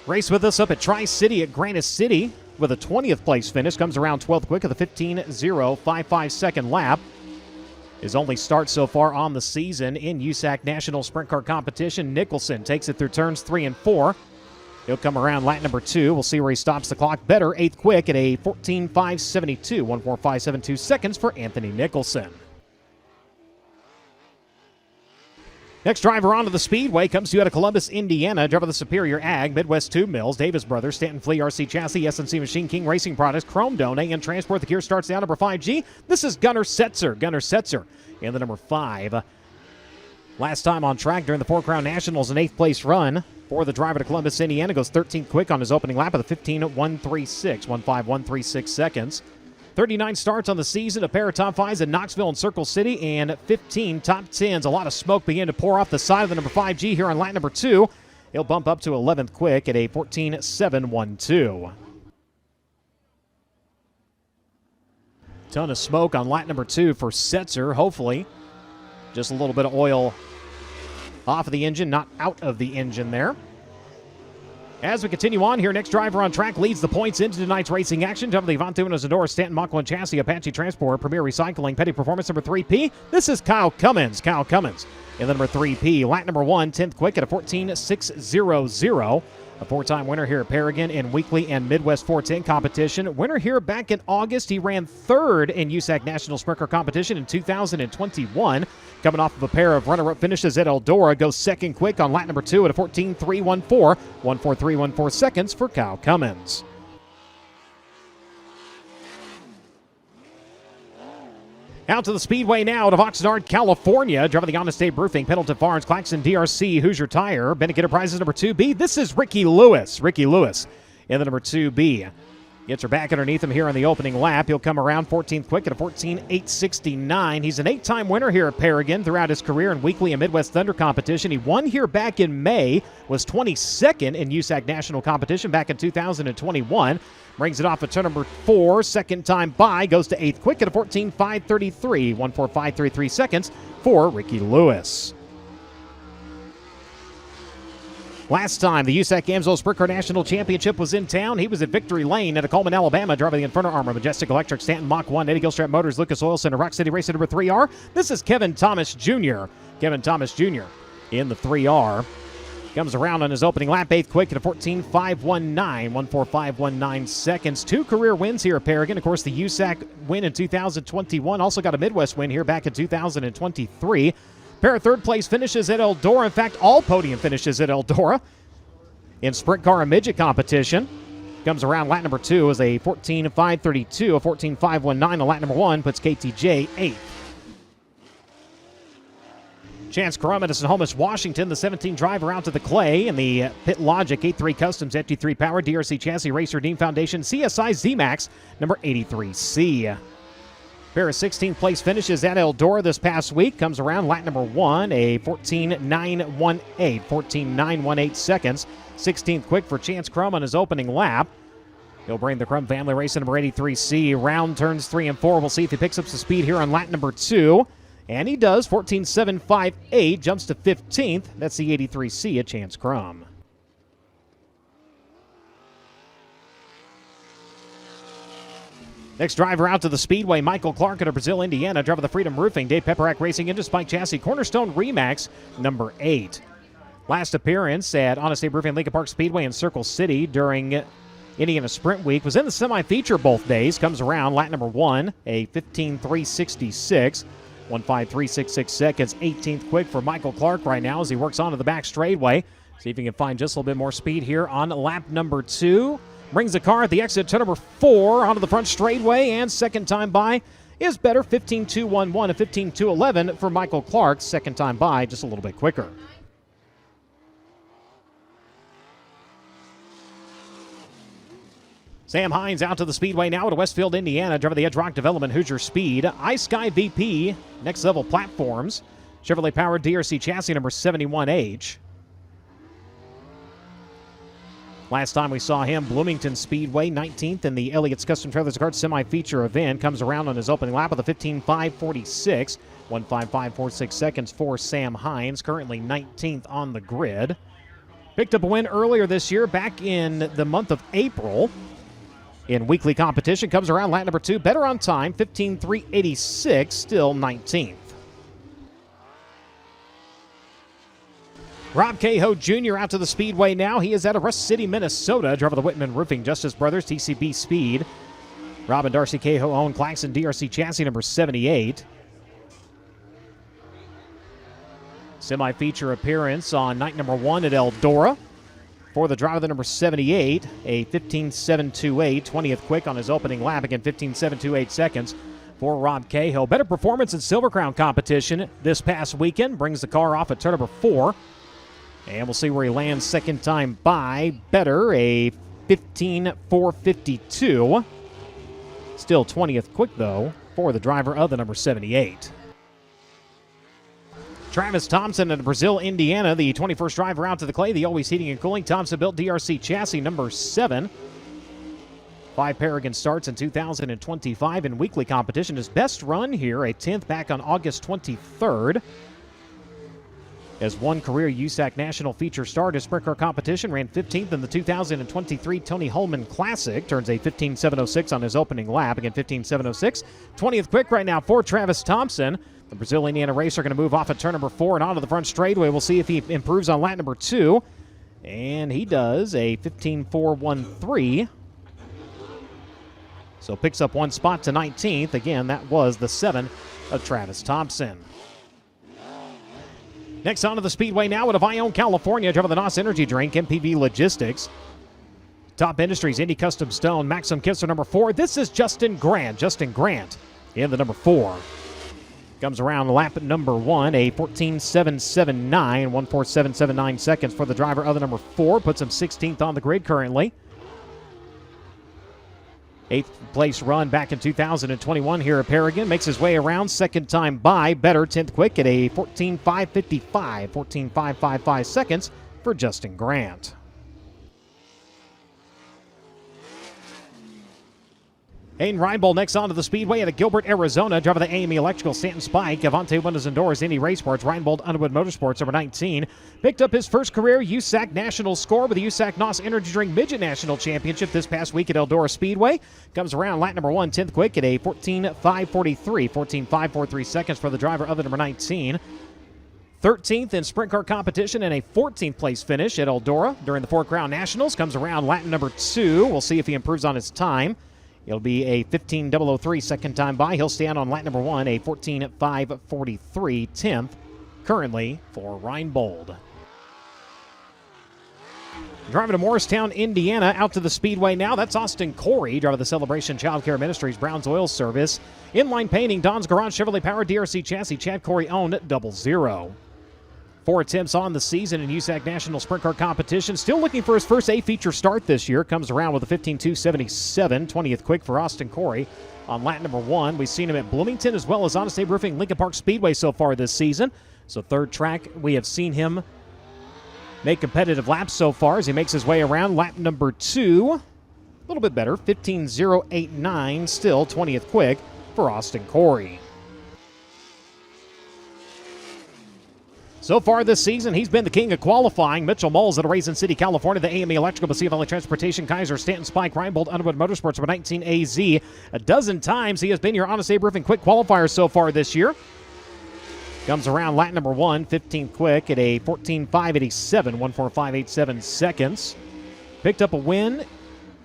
A: Race with us up at Tri-City at Granite City with a 20th place finish. Comes around 12th quick with a 15.055 second lap. His only start so far on the season in USAC National Sprint Car Competition. Nicholson takes it through turns 3 and 4. He'll come around lap number 2. We'll see where he stops the clock better. 8th quick at a 14.572, 1:45.72 seconds for Anthony Nicholson. Next driver onto the Speedway comes to you out of Columbus, Indiana. Driver of the Superior Ag, Midwest Tube Mills, Davis Brothers, Stanton Flea, RC Chassis, S&C Machine, King Racing Products, Chrome Dome, and Transport. The gear starts down number 5G. This is Gunnar Setzer. Gunnar Setzer in the number 5. Last time on track during the Four Crown Nationals, an 8th place run for the driver to Columbus, Indiana. Goes 13th quick on his opening lap of the 15.136 seconds. 39 starts on the season, a pair of top 5s in Knoxville and Circle City, and 15 top 10s. A lot of smoke began to pour off the side of the number 5G here on lap number 2. He'll bump up to 11th quick at a 14.712. Ton of smoke on lap number 2 for Setzer, hopefully. Just a little bit of oil off of the engine, not out of the engine there. As we continue on here, next driver on track leads the points into tonight's racing action. Jumping the Avante Uno Zadora, Stanton Mach 1 Chassis, Apache Transport, Premier Recycling, Petty Performance number 3P. This is Kyle Cummins. Kyle Cummins in the number 3P. Lap number 1, 10th quick at a 14.600. A 4-time winner here at Paragon in weekly and Midwest 410 competition. Winner here back in August. He ran 3rd in USAC National Sprint Car Competition in 2021. Coming off of a pair of runner-up finishes at Eldora. Goes 2nd quick on lap number 2 at a 14.314. 14314 seconds for Kyle Cummins. Out to the Speedway now to Oxnard, California. Driving the Honest Abe Roofing, Pendleton Farms, Claxon, DRC, Hoosier Tire. Bennett Enterprises number 2B. This is Ricky Lewis. Ricky Lewis in the number 2B. Gets her back underneath him here on the opening lap. He'll come around 14th quick at a 14.869. He's an 8-time winner here at Paragon throughout his career in weekly and Midwest Thunder competition. He won here back in May, was 22nd in USAC National competition back in 2021. Brings it off at turn number 4, second time by, goes to 8th quick at a 14.533, 14533 seconds for Ricky Lewis. Last time the USAC AMSOIL Sprint Car National Championship was in town, he was at Victory Lane at Coleman, Alabama, driving the Inferno Armor, Majestic Electric, Stanton Mach 1, Eddie Gilstrap Motors, Lucas Oil Center, Rock City Racer number 3R. This is Kevin Thomas Jr. Kevin Thomas Jr. in the 3R. Comes around on his opening lap, 8th quick at a 14.519, 14519 seconds. 2 career wins here at Paragon. Of course, the USAC win in 2021. Also got a Midwest win here back in 2023. Pair of 3rd place finishes at Eldora. In fact, all podium finishes at Eldora in sprint car and midget competition. Comes around lap number 2 as a 14.532, a 14.519 on lap number 1, puts KTJ 8th. Chance Crum, Edison Holmes, Washington, the 17 driver out to the clay in the Pit Logic 83 Customs FT3 Power DRC Chassis Racer Dean Foundation CSI Z-Max number 83C. Pair of 16th place finishes at Eldora this past week. Comes around lap number 1, a 14.918, 14.918 seconds. 16th quick for Chance Crum on his opening lap. He'll bring the Crum family racer number 83C. Round turns 3 and 4. We'll see if he picks up some speed here on lap number 2. And he does, 14.758, jumps to 15th. That's the 83C at Chance Crum. Next driver out to the Speedway, Michael Clark out of Brazil, Indiana. Driver the Freedom Roofing, Dave Pepperak Racing into Spike Chassis, Cornerstone Remax, number 8. Last appearance at Honest Abe Roofing, Lincoln Park Speedway in Circle City during Indiana Sprint Week. Was in the semi-feature both days. Comes around lap number 1, a 15.366. 15366 seconds, 18th quick for Michael Clark right now as he works onto the back straightaway. See if he can find just a little bit more speed here on lap number 2. Brings the car at the exit to number 4 onto the front straightaway, and second time by is better, 15.211 and 15.211 for Michael Clark. Second time by, just a little bit quicker. Sam Hines out to the Speedway now at Westfield, Indiana. Driving the Edge Rock Development Hoosier Speed. iSky VP, Next Level Platforms. Chevrolet powered DRC chassis number 71H. Last time we saw him, Bloomington Speedway, 19th in the Elliott's Custom Trailers Kart semi-feature event. Comes around on his opening lap with a 15.546. 15546 seconds for Sam Hines, currently 19th on the grid. Picked up a win earlier this year, back in the month of April. In weekly competition, comes around lap number 2, better on time, 15.386, still 19th. Rob Cahoe Jr. out to the Speedway now. He is out of Rust City, Minnesota. Driver the Whitman Roofing, Justice Brothers, TCB Speed. Rob and Darcy Cahoe own Claxon DRC chassis number 78. Semi-feature appearance on night number 1 at Eldora. For the driver, the number 78, a 15.728, 20th quick on his opening lap, again 15.728 seconds for Rob Cahill. Better performance in Silver Crown competition this past weekend. Brings the car off at turn number 4. And we'll see where he lands second time by. Better, a 15.452. Still 20th quick, though, for the driver of the number 78. Travis Thompson in Brazil, Indiana, the 21st driver out to the clay. The Always Heating and Cooling Thompson-built DRC chassis number 7. 5 Paragon starts in 2025 in weekly competition. His best run here, a 10th back on August 23rd. As one career USAC National Feature start, his sprint car competition ran 15th in the 2023 Tony Holman Classic. Turns a 15.706 on his opening lap. Again, 15.706. 20th quick right now for Travis Thompson. The Brazil Indiana racer going to move off at turn number 4 and onto the front straightaway. We'll see if he improves on lap number 2. And he does, a 15.413. So picks up 1 spot to 19th. Again, that was the 7 of Travis Thompson. Next onto the Speedway now out of Ione, California. Driving the NOS Energy Drink, MPV Logistics. Top Industries, Indy Custom Stone, Maxim Kisser number 4. This is Justin Grant. Justin Grant in the number 4. Comes around lap number 1, a 14.779, 147.79 seconds for the driver of the number 4. Puts him 16th on the grid currently. 8th place run back in 2021 here at Paragon. Makes his way around second time by. Better 10th quick at a 14.555, 14.555 seconds for Justin Grant. Hayden Reinbold next onto the Speedway out of Gilbert, Arizona. Driver the AME Electrical, Stanton Spike, Avante Windows and Doors, Indy Race Sports, Reinbold Underwood Motorsports, number 19. Picked up his first career USAC National score with the USAC NOS Energy Drink Midget National Championship this past week at Eldora Speedway. Comes around lap number 1, 10th quick at a 14.543, 14.543 seconds for the driver of the number 19. 13th in sprint car competition and a 14th place finish at Eldora during the Four Crown Nationals. Comes around lap number 2. We'll see if he improves on his time. It'll be a 15.003 second time by. He'll stand on lap number 1, a 14.543, 10th currently for Reinbold. Driving to Morristown, Indiana, out to the Speedway now. That's Austin Corey, driver of the Celebration Child Care Ministries Browns Oil Service. Inline painting, Don's Garage Chevrolet Power DRC chassis, Chad Corey owned 00. 4 attempts on the season in USAC National Sprint Car Competition. Still looking for his first A-feature start this year. Comes around with a 15.277, 20th quick for Austin Corey on lap number 1. We've seen him at Bloomington as well as Honest Abe Roofing Lincoln Park Speedway so far this season. So third track, we have seen him make competitive laps so far as he makes his way around. Lap number 2, a little bit better, 15.089, still 20th quick for Austin Corey. So far this season, he's been the king of qualifying. Mitchell Moles out of Raisin City, California, the AME Electrical, Pacific Valley Transportation, Kaiser, Stanton Spike, Reinbold, Underwood Motorsports, number 19 AZ. A dozen times he has been your Honest Abe Roofing quick qualifier so far this year. Comes around lap number 1, 15th quick at a 14.587, 145.87 seconds. Picked up a win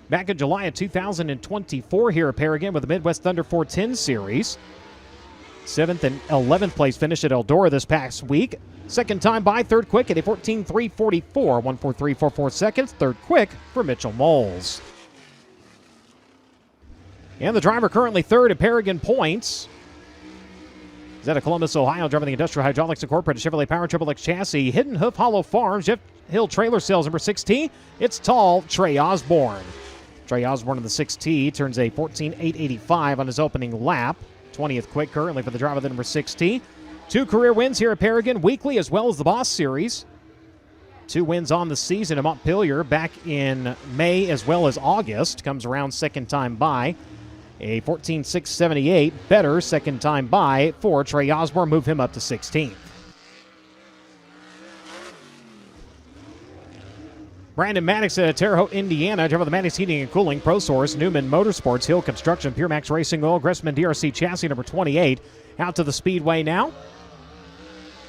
A: back in July of 2024 here at Paragon with the Midwest Thunder 410 Series. 7th and 11th place finish at Eldora this past week. Second time by, third quick at a 14.344, 143.44 seconds. Third quick for Mitchell Moles. And the driver currently third at Paragon points. He's out of Columbus, Ohio, driving the Industrial Hydraulics Incorporated Chevrolet Power Triple X chassis. Hidden Hoof Hollow Farms, Jeff Hill Trailer Sales, number 6T. It's tall, Trey Osborne. Trey Osborne in the 6T turns a 14.885 on his opening lap. 20th quick currently for the driver of the number 6T. 2 career wins here at Paragon, weekly as well as the Boss Series. 2 wins on the season at Montpelier back in May as well as August. Comes around second time by. A 14.678, better second time by for Trey Osborne. Move him up to 16th. Brandon Maddox at Terre Haute, Indiana. Driver of the Maddox Heating and Cooling, Pro Source, Newman Motorsports, Hill Construction, Pure Max Racing Oil, Gressman DRC chassis number 28. Out to the Speedway now.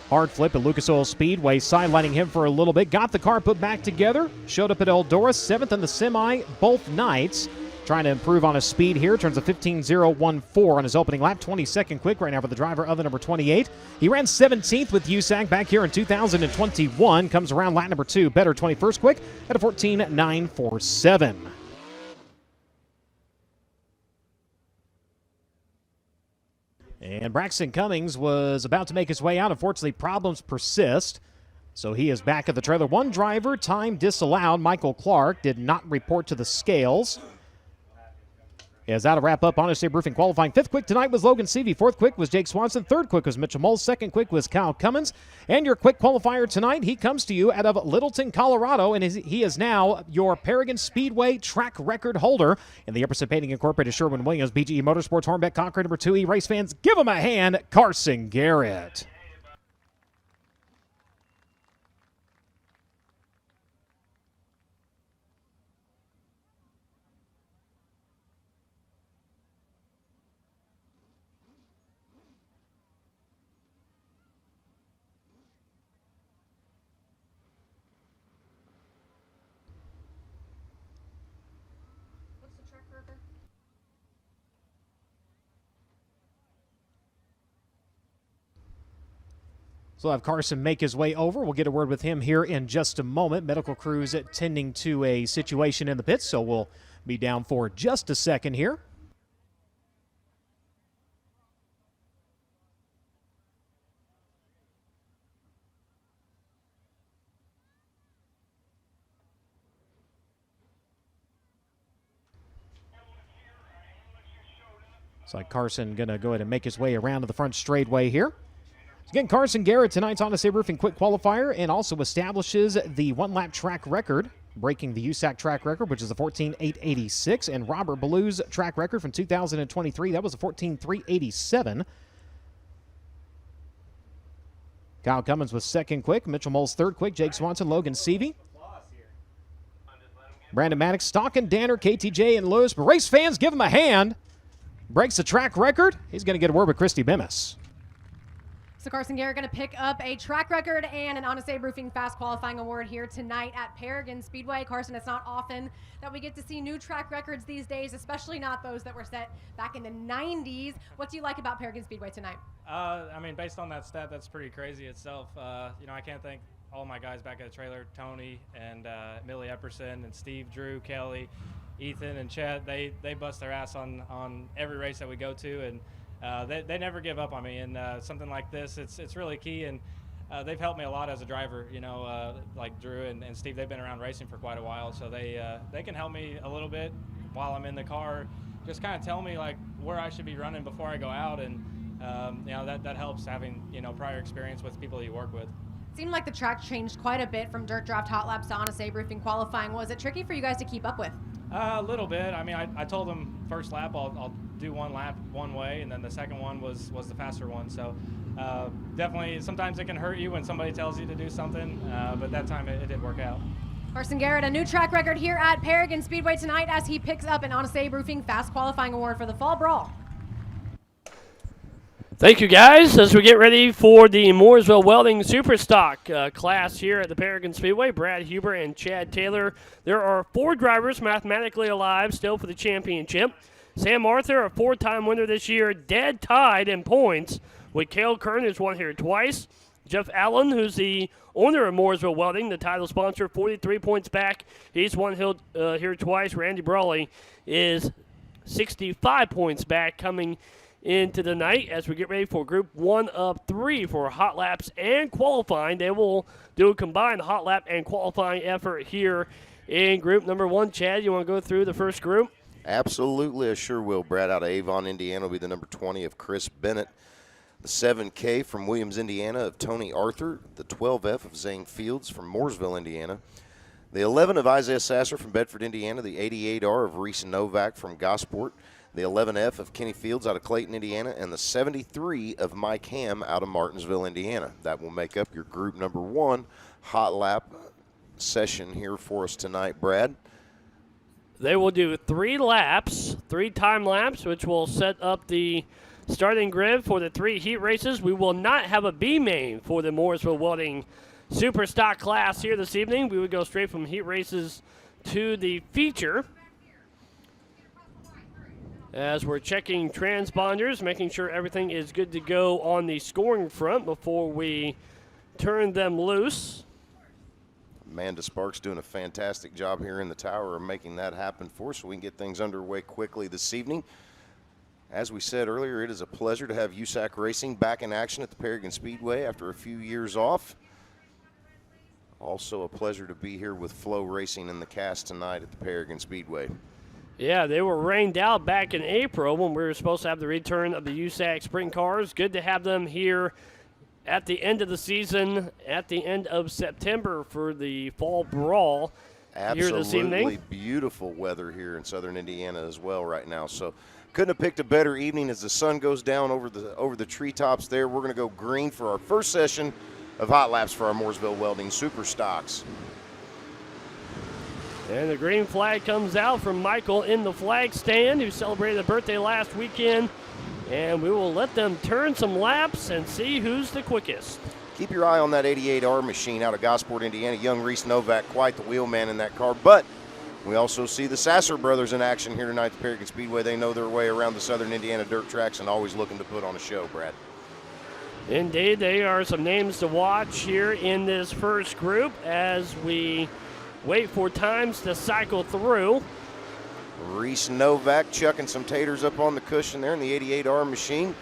A: Hard flip at Lucas Oil Speedway, sidelining him for a little bit. Got the car put back together. Showed up at Eldora, 7th in the semi both nights. Trying to improve on his speed here. Turns a 15.014 on his opening lap. 22nd quick right now for the driver of the number 28. He ran 17th with USAC back here in 2021. Comes around lap number 2. Better 21st quick at a 14.947. And Braxton Cummings was about to make his way out. Unfortunately, problems persist. So he is back at the trailer. One driver, time disallowed. Michael Clark did not report to the scales. As that'll wrap up Honest Abe Roofing qualifying. Fifth quick tonight was Logan Seavey. Fourth quick was Jake Swanson. Third quick was Mitchell Moles. Second quick was Kyle Cummins. And your quick qualifier tonight, he comes to you out of Littleton, Colorado, and he is now your Paragon Speedway track record holder in the Epperson Painting Incorporated Sherwin-Williams BGE Motorsports Hornbeck Concord number 2E. Race fans, give him a hand, Carson Garrett. So we'll have Carson make his way over. We'll get a word with him here in just a moment. Medical crews tending to a situation in the pits, so we'll be down for just a second here. Looks like Carson going to go ahead and make his way around to the front straightaway here. Again, Carson Garrett, tonight's Honest Abe Roofing quick qualifier, and also establishes the one-lap track record, breaking the USAC track record, which is a 14.886, and Robert Ballou's track record from 2023, that was a 14.387. Kyle Cummins was second quick, Mitchell Moles third quick, Jake Swanson, Logan Seavey, Brandon Maddox, Stockton, Danner, KTJ, and Lewis. But race fans, give him a hand. Breaks the track record. He's going to get a word with Christy Bemis.
C: So Carson Garrett going to pick up a track record and an Honest Abe Roofing Fast Qualifying Award here tonight at Paragon Speedway. Carson, it's not often that we get to see new track records these days, especially not those that were set back in the 90s. What do you like about Paragon Speedway tonight?
D: I mean, based on that stat, that's pretty crazy itself. You know, I can't thank all my guys back at the trailer, Tony and Millie Epperson and Steve, Drew, Kelly, Ethan, and Chad. They bust their ass on every race that we go to, and they never give up on me, and something like this, it's really key, and they've helped me a lot as a driver. You know, like Drew and Steve, they've been around racing for quite a while, so they can help me a little bit while I'm in the car, just kind of tell me like where I should be running before I go out, and you know, that helps having, you know, prior experience with people that you work with.
C: It seemed like the track changed quite a bit from dirt draft hot laps to Honest Abe Roofing qualifying. Was it tricky for you guys to keep up with?
D: A little bit. I mean, I told them first lap I'll do one lap one way, and then the second one was the faster one. So definitely sometimes it can hurt you when somebody tells you to do something, but that time it did work out.
C: Carson Garrett, a new track record here at Paragon Speedway tonight as he picks up an Honest Abe Roofing Fast Qualifying Award for the Fall Brawl.
E: Thank you, guys. As we get ready for the Mooresville Welding Superstock class here at the Paragon Speedway, Brad Huber and Chad Taylor. There are 4 drivers mathematically alive still for the championship. Sam Arthur, a 4-time winner this year, dead tied in points with Cale Kern, who's won here twice. Jeff Allen, who's the owner of Mooresville Welding, the title sponsor, 43 points back. He's won here twice. Randy Brawley is 65 points back coming into the night as we get ready for Group 1 of 3 for hot laps and qualifying. They will do a combined hot lap and qualifying effort here in Group number 1. Chad, you want to go through the first group?
F: Absolutely, I sure will. Brad out of Avon, Indiana will be the number 20 of Chris Bennett. The 7K from Williams, Indiana of Tony Arthur. The 12F of Zane Fields from Mooresville, Indiana. The 11 of Isaiah Sasser from Bedford, Indiana. The 88R of Reese Novak from Gosport. The 11F of Kenny Fields out of Clayton, Indiana, and the 73 of Mike Ham out of Martinsville, Indiana. That will make up your Group number 1 hot lap session here for us tonight, Brad.
E: They will do 3 laps, 3 time laps, which will set up the starting grid for the 3 heat races. We will not have a B main for the Mooresville Welding Superstock class here this evening. We would go straight from heat races to the feature. As we're checking transponders, making sure everything is good to go on the scoring front before we turn them loose.
F: Amanda Sparks doing a fantastic job here in the tower of making that happen for us so we can get things underway quickly this evening. As we said earlier, it is a pleasure to have USAC Racing back in action at the Paragon Speedway after a few years off. Also a pleasure to be here with FloRacing in the cast tonight at the Paragon Speedway.
E: Yeah, they were rained out back in April when we were supposed to have the return of the USAC sprint cars. Good to have them here at the end of the season, at the end of September for the fall brawl here this evening.
F: Absolutely beautiful weather here in southern Indiana as well right now. So couldn't have picked a better evening as the sun goes down over the treetops there. We're going to go green for our first session of hot laps for our Mooresville Welding Super Stocks.
E: And the green flag comes out from Michael in the flag stand, who celebrated a birthday last weekend. And we will let them turn some laps and see who's the quickest.
F: Keep your eye on that 88R machine out of Gosport, Indiana. Young Reese Novak, quite the wheelman in that car. But we also see the Sasser brothers in action here tonight at the Paragon Speedway. They know their way around the southern Indiana dirt tracks and always looking to put on a show, Brad.
E: Indeed, they are some names to watch here in this first group as we wait for times to cycle through.
F: Reese Novak chucking some taters up on the cushion there in the 88R machine.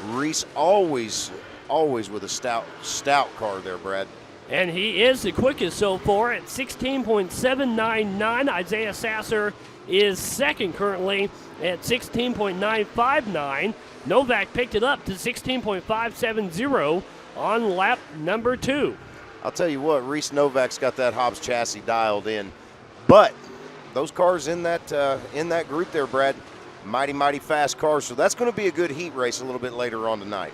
F: Reese always with a stout car there, Brad.
E: And he is the quickest so far at 16.799. Isaiah Sasser is second currently at 16.959. Novak picked it up to 16.570 on lap number 2.
F: I'll tell you what, Reese Novak's got that Hobbs chassis dialed in. But those cars in that group there, Brad, mighty fast cars. So that's going to be a good heat race a little bit later on tonight.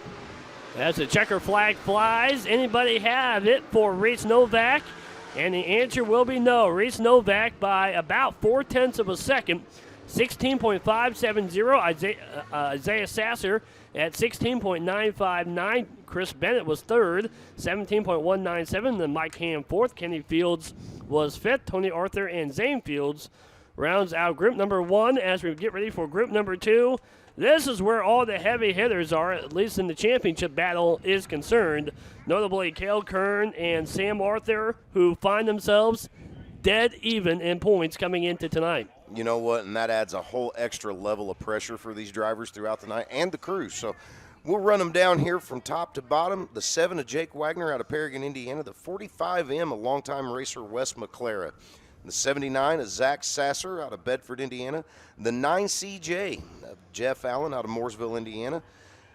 E: As the checker flag flies, anybody have it for Reese Novak? And the answer will be no. Reese Novak by about 0.4 of a second. 16.570. Isaiah Sasser at 16.959. Chris Bennett was third, 17.197. Then Mike Ham fourth. Kenny Fields was fifth. Tony Arthur and Zane Fields rounds out group number 1 as we get ready for group number 2. This is where all the heavy hitters are, at least in the championship battle is concerned. Notably, Cale Kern and Sam Arthur, who find themselves dead even in points coming into tonight.
F: You know what, and that adds a whole extra level of pressure for these drivers throughout the night and the crews. So we'll run them down here from top to bottom. The 7 of Jake Wagner out of Paragon, Indiana. The 45M, a longtime racer, Wes McClara. The 79 is Zach Sasser out of Bedford, Indiana. The 9CJ of Jeff Allen out of Mooresville, Indiana.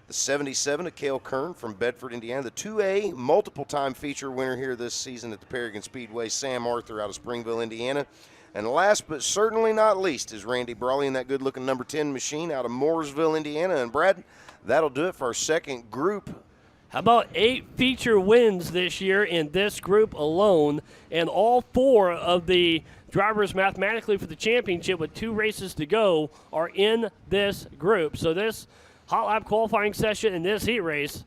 F: The 77 of Cale Kern from Bedford, Indiana. The 2A, multiple-time feature winner here this season at the Paragon Speedway, Sam Arthur out of Springville, Indiana. And last but certainly not least is Randy Brawley in that good-looking number 10 machine out of Mooresville, Indiana. And, Brad, that'll do it for our second group.
E: How about 8 feature wins this year in this group alone, and all 4 of the drivers mathematically for the championship with 2 races to go are in this group. So this hot lap qualifying session and this heat race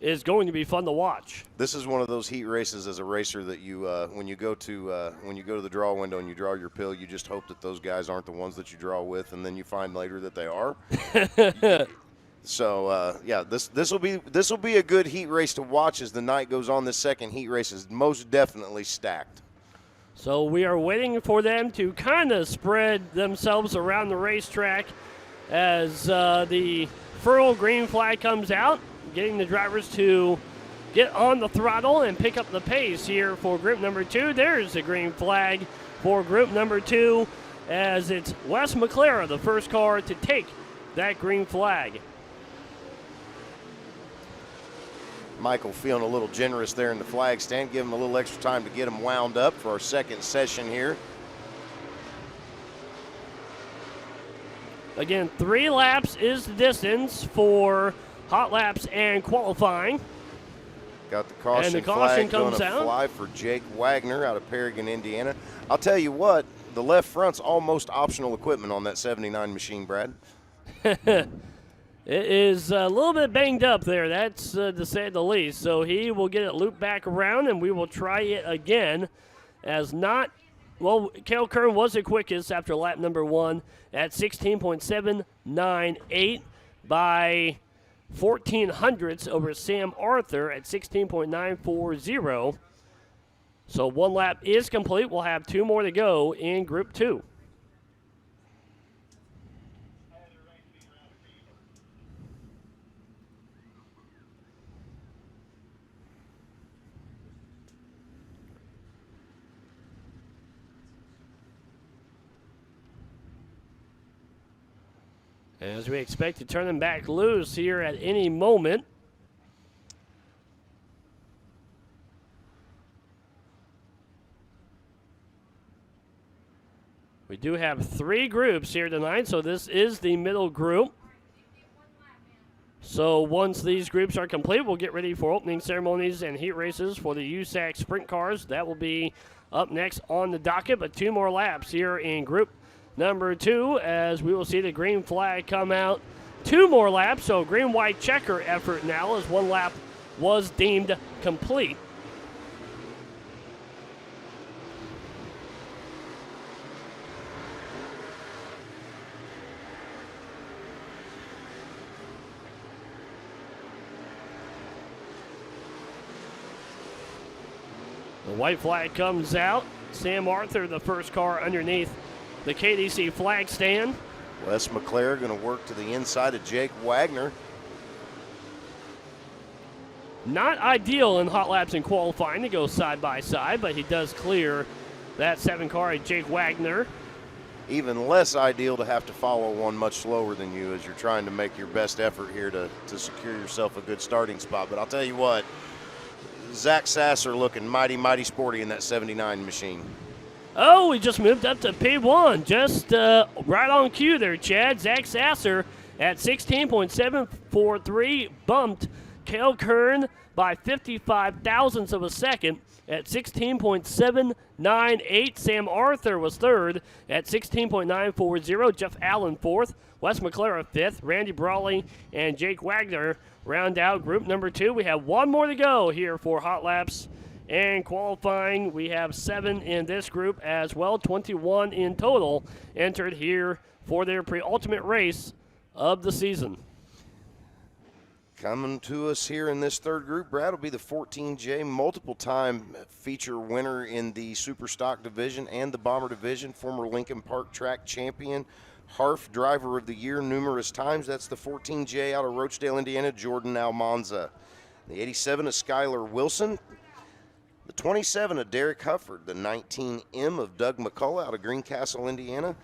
E: is going to be fun to watch.
F: This is one of those heat races as a racer that you, when you go to the draw window and you draw your pill, you just hope that those guys aren't the ones that you draw with, and then you find later that they are. So yeah, this will be a good heat race to watch as the night goes on. This second heat race is most definitely stacked.
E: So we are waiting for them to kind of spread themselves around the racetrack as the furl green flag comes out, getting the drivers to get on the throttle and pick up the pace here for group number 2. There's the green flag for group number 2 as it's Wes McClara, the first car to take that green flag.
F: Michael feeling a little generous there in the flag stand. Give him a little extra time to get him wound up for our second session here.
E: Again, 3 laps is the distance for hot laps and qualifying.
F: Got the caution,
E: and the caution
F: flag
E: comes
F: gonna
E: out.
F: Fly for Jake Wagner out of Paragon, Indiana. I'll tell you what, the left front's almost optional equipment on that 79 machine, Brad.
E: It is a little bit banged up there, that's to say the least. So he will get it looped back around, and we will try it again as not, well, Cale Kern was the quickest after lap number 1 at 16.798 by 14 hundredths over Sam Arthur at 16.940. So 1 lap is complete. We'll have 2 more to go in Group 2. as we expect to turn them back loose here at any moment. We do have 3 groups here tonight, so this is the middle group. So once these groups are complete, we'll get ready for opening ceremonies and heat races for the USAC sprint cars. That will be up next on the docket, but 2 more laps here in group number 2 as we will see the green flag come out. 2 more laps, so green-white checker effort now as 1 lap was deemed complete. The white flag comes out. Sam Arthur, the first car underneath the KDC flag stand.
F: Wes McClare going to work to the inside of Jake Wagner.
E: Not ideal in hot laps and qualifying to go side by side, but he does clear that 7 car at Jake Wagner.
F: Even less ideal to have to follow one much slower than you as you're trying to make your best effort here to secure yourself a good starting spot. But I'll tell you what, Zach Sasser looking mighty, mighty sporty in that 79 machine.
E: Oh, we just moved up to P1. Just right on cue there, Chad. Zach Sasser at 16.743 bumped Cale Kern by 55 thousandths of a second at 16.798. Sam Arthur was third at 16.940. Jeff Allen fourth. Wes McClare fifth. Randy Brawley and Jake Wagner round out group number 2. We have 1 more to go here for hot laps and qualifying. We have 7 in this group as well. 21 in total entered here for their pre-ultimate race of the season.
F: Coming to us here in this 3rd group, Brad, will be the 14J, multiple-time feature winner in the Super Stock division and the Bomber division, former Lincoln Park track champion, Harf Driver of the Year numerous times. That's the 14J out of Roachdale, Indiana, Jordan Almanza. The 87 of Skylar Wilson. The 27 of Derek Hufford. The 19M of Doug McCullough out of Greencastle, Indiana.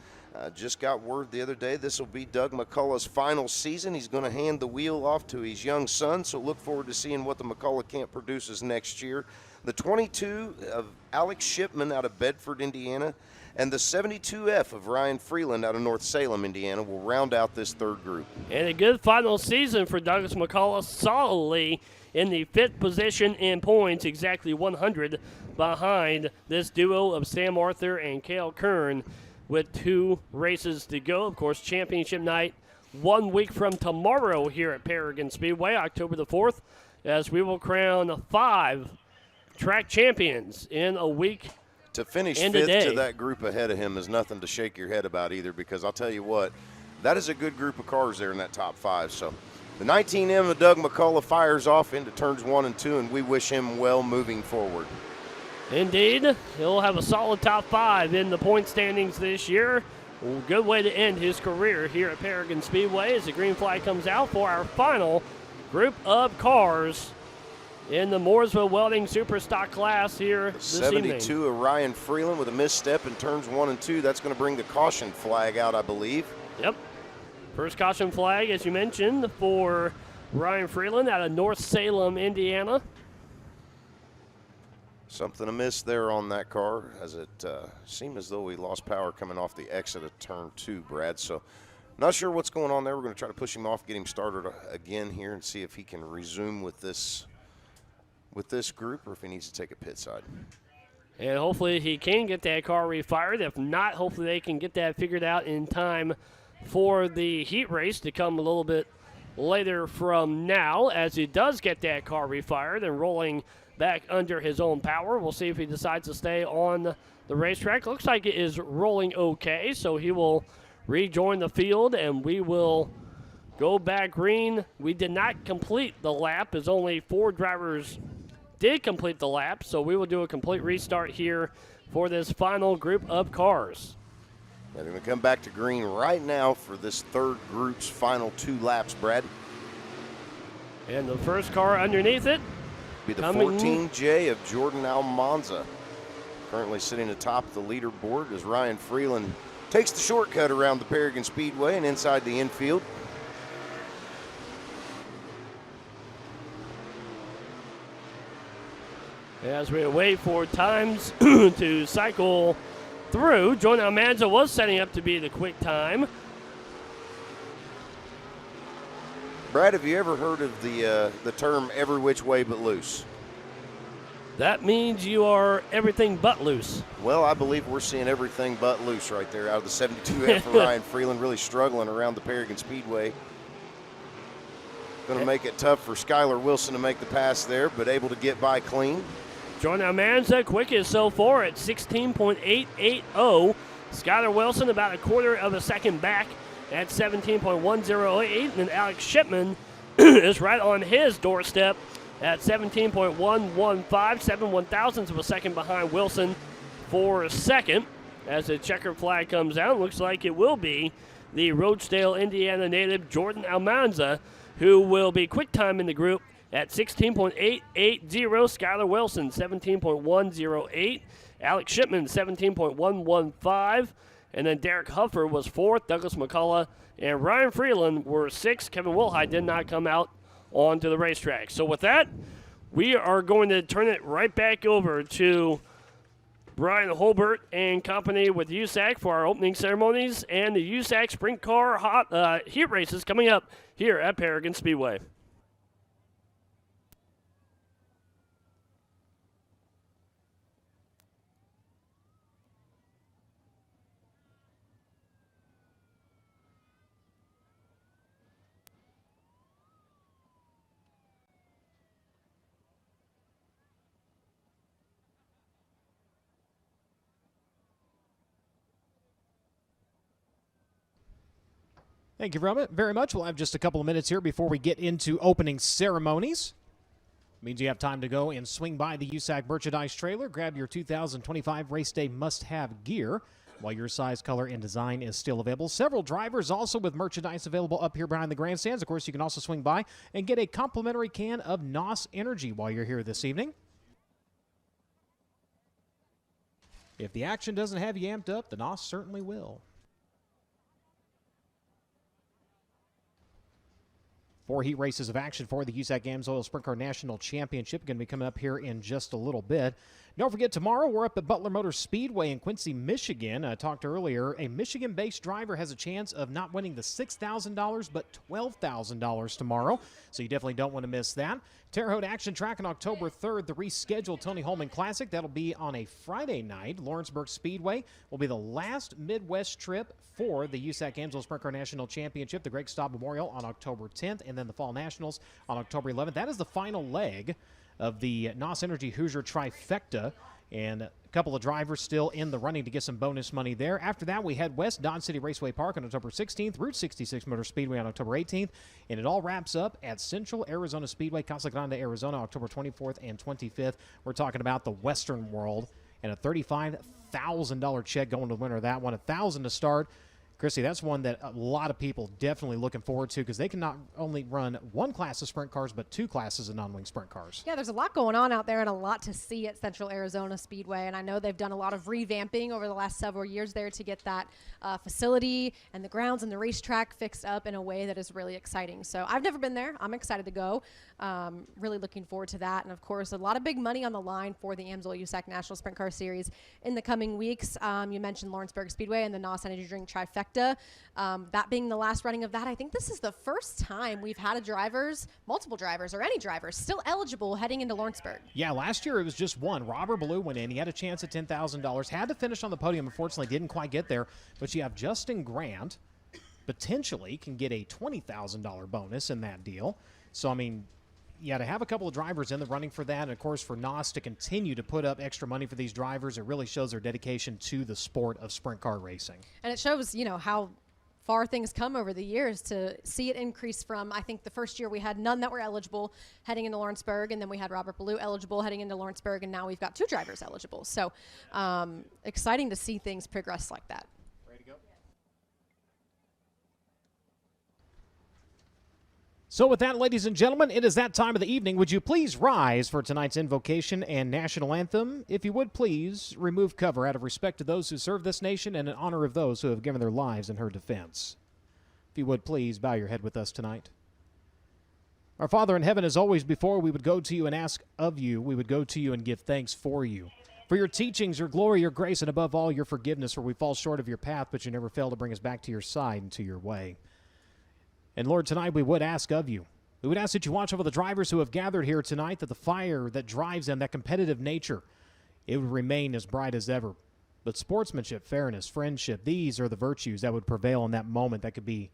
F: Just got word the other day this will be Doug McCullough's final season. He's going to hand the wheel off to his young son, so look forward to seeing what the McCullough camp produces next year. The 22 of Alex Shipman out of Bedford, Indiana, and the 72F of Ryan Freeland out of North Salem, Indiana, will round out this 3rd group.
E: And a good final season for Douglas McCullough, solidly in the 5th position in points, exactly 100 behind this duo of Sam Arthur and Cale Kern with 2 races to go. Of course, championship night 1 week from tomorrow here at Paragon Speedway, October the 4th, as we will crown 5 track champions in a week.
F: To finish 5th to that group ahead of him is nothing to shake your head about either, because I'll tell you what, that is a good group of cars there in that top 5. So the 19M of Doug McCullough fires off into turns 1 and 2, and we wish him well moving forward.
E: Indeed, he'll have a solid top 5 in the point standings this year. Good way to end his career here at Paragon Speedway as the green flag comes out for our final group of cars in the Mooresville Welding Super Stock class here this evening.
F: 72 of Ryan Freeland with a misstep in turns 1 and 2. That's going to bring the caution flag out, I believe.
E: Yep. First caution flag, as you mentioned, for Ryan Freeland out of North Salem, Indiana.
F: Something amiss there on that car, as it seemed as though he lost power coming off the exit of turn 2, Brad. So not sure what's going on there. We're going to try to push him off, get him started again here, and see if he can resume with this group or if he needs to take a pit side.
E: And hopefully he can get that car refired. If not, hopefully they can get that figured out in time for the heat race to come a little bit later from now, as he does get that car refired and rolling back under his own power. We'll see if he decides to stay on the racetrack. Looks like it is rolling okay, so he will rejoin the field and we will go back green. We did not complete the lap, as only 4 drivers did complete the lap, so we will do a complete restart here for this final group of cars.
F: They're going to come back to green right now for this 3rd group's final 2 laps, Brad.
E: And the first car underneath it
F: be the 14J of Jordan Almanza. Currently sitting atop the leaderboard as Ryan Freeland takes the shortcut around the Paragon Speedway and inside the infield.
E: As we wait for times to cycle through, Jordan Almanza was setting up to be the quick time.
F: Brad, have you ever heard of the term every which way but loose?
E: That means you are everything but loose.
F: Well, I believe we're seeing everything but loose right there out of the 72F for Ryan Freeland, really struggling around the Paragon Speedway. Going to make it tough for Skylar Wilson to make the pass there, but able to get by clean.
E: Jordan Almanza quickest so far at 16.880. Skylar Wilson about a quarter of a second back at 17.108. And then Alex Shipman is right on his doorstep at 17.115, 7 one-thousandths of a second behind Wilson for second. As the checker flag comes out, looks like it will be the Roachdale, Indiana native Jordan Almanza, who will be quick time in the group at 16.880. Skylar Wilson, 17.108. Alex Shipman, 17.115. And then Derek Huffer was fourth. Douglas McCullough and Ryan Freeland were sixth. Kevin Wilhite did not come out onto the racetrack. So with that, we are going to turn it right back over to Brian Holbert and company with USAC for our opening ceremonies and the USAC Sprint Car heat races coming up here at Paragon Speedway.
A: Thank you very much. We'll have just a couple of minutes here before we get into opening ceremonies. Means you have time to go and swing by the USAC merchandise trailer, grab your 2025 race day must-have gear while your size, color, and design is still available. Several drivers also with merchandise available up here behind the grandstands. Of course, you can also swing by and get a complimentary can of NOS Energy while you're here this evening. If the action doesn't have you amped up, the NOS certainly will. 4 heat races of action for the USAC AMSOIL Sprint Car National Championship. Going to be coming up here in just a little bit. Don't forget, tomorrow we're up at Butler Motor Speedway in Quincy, Michigan. I talked earlier, a Michigan-based driver has a chance of not winning the $6,000 but $12,000 tomorrow, so you definitely don't want to miss that. Terre Haute Action Track on October 3rd, the rescheduled Tony Holman Classic. That'll be on a Friday night. Lawrenceburg Speedway will be the last Midwest trip for the USAC AMSOIL Sprint Car National Championship, the Greg Staub Memorial on October 10th, and then the Fall Nationals on October 11th. That is the final leg of the NOS Energy Hoosier trifecta, and a couple of drivers still in the running to get some bonus money there. After that, we head west, Dodge City Raceway Park on October 16th, Route 66 Motor Speedway on October 18th, and it all wraps up at Central Arizona Speedway, Casa Grande, Arizona, October 24th and 25th. We're talking about the Western World, and a $35,000 check going to the winner of that one, $1,000 to start. Christy, that's one that a lot of people definitely looking forward to because they can not only run one class of sprint cars, but 2 classes of non-wing sprint cars.
C: Yeah, there's a lot going on out there and a lot to see at Central Arizona Speedway. And I know they've done a lot of revamping over the last several years there to get that facility and the grounds and the racetrack fixed up in a way that is really exciting. So I've never been there. I'm excited to go. Really looking forward to that. And, of course, a lot of big money on the line for the AMSOIL USAC National Sprint Car Series in the coming weeks. You mentioned Lawrenceburg Speedway and the NOS Energy Drink Trifecta. That being the last running of that, I think this is the first time we've had multiple drivers, or any drivers, still eligible heading into Lawrenceburg.
A: Yeah, last year it was just one. Robert Ballou went in. He had a chance at $10,000. Had to finish on the podium. Unfortunately, didn't quite get there. But you have Justin Grant, potentially can get a $20,000 bonus in that deal. So, I mean, yeah, to have a couple of drivers in the running for that, and of course for NOS to continue to put up extra money for these drivers, it really shows their dedication to the sport of sprint car racing.
C: And it shows, how far things come over the years to see it increase from, I think the first year we had none that were eligible heading into Lawrenceburg, and then we had Robert Ballou eligible heading into Lawrenceburg, and now we've got 2 drivers eligible. So exciting to see things progress like that.
A: Ready to go? So with that, ladies and gentlemen, it is that time of the evening. Would you please rise for tonight's invocation and national anthem? If you would please remove cover out of respect to those who serve this nation and in honor of those who have given their lives in her defense. If you would please bow your head with us tonight. Our Father in heaven, as always before we would go to you and ask of you, we would go to you and give thanks for you. For your teachings, your glory, your grace, and above all, your forgiveness, for we fall short of your path, but you never fail to bring us back to your side and to your way. And Lord, tonight we would ask of you. We would ask that you watch over the drivers who have gathered here tonight, that the fire that drives them, that competitive nature, it would remain as bright as ever. But sportsmanship, fairness, friendship, these are the virtues that would prevail in that moment that could be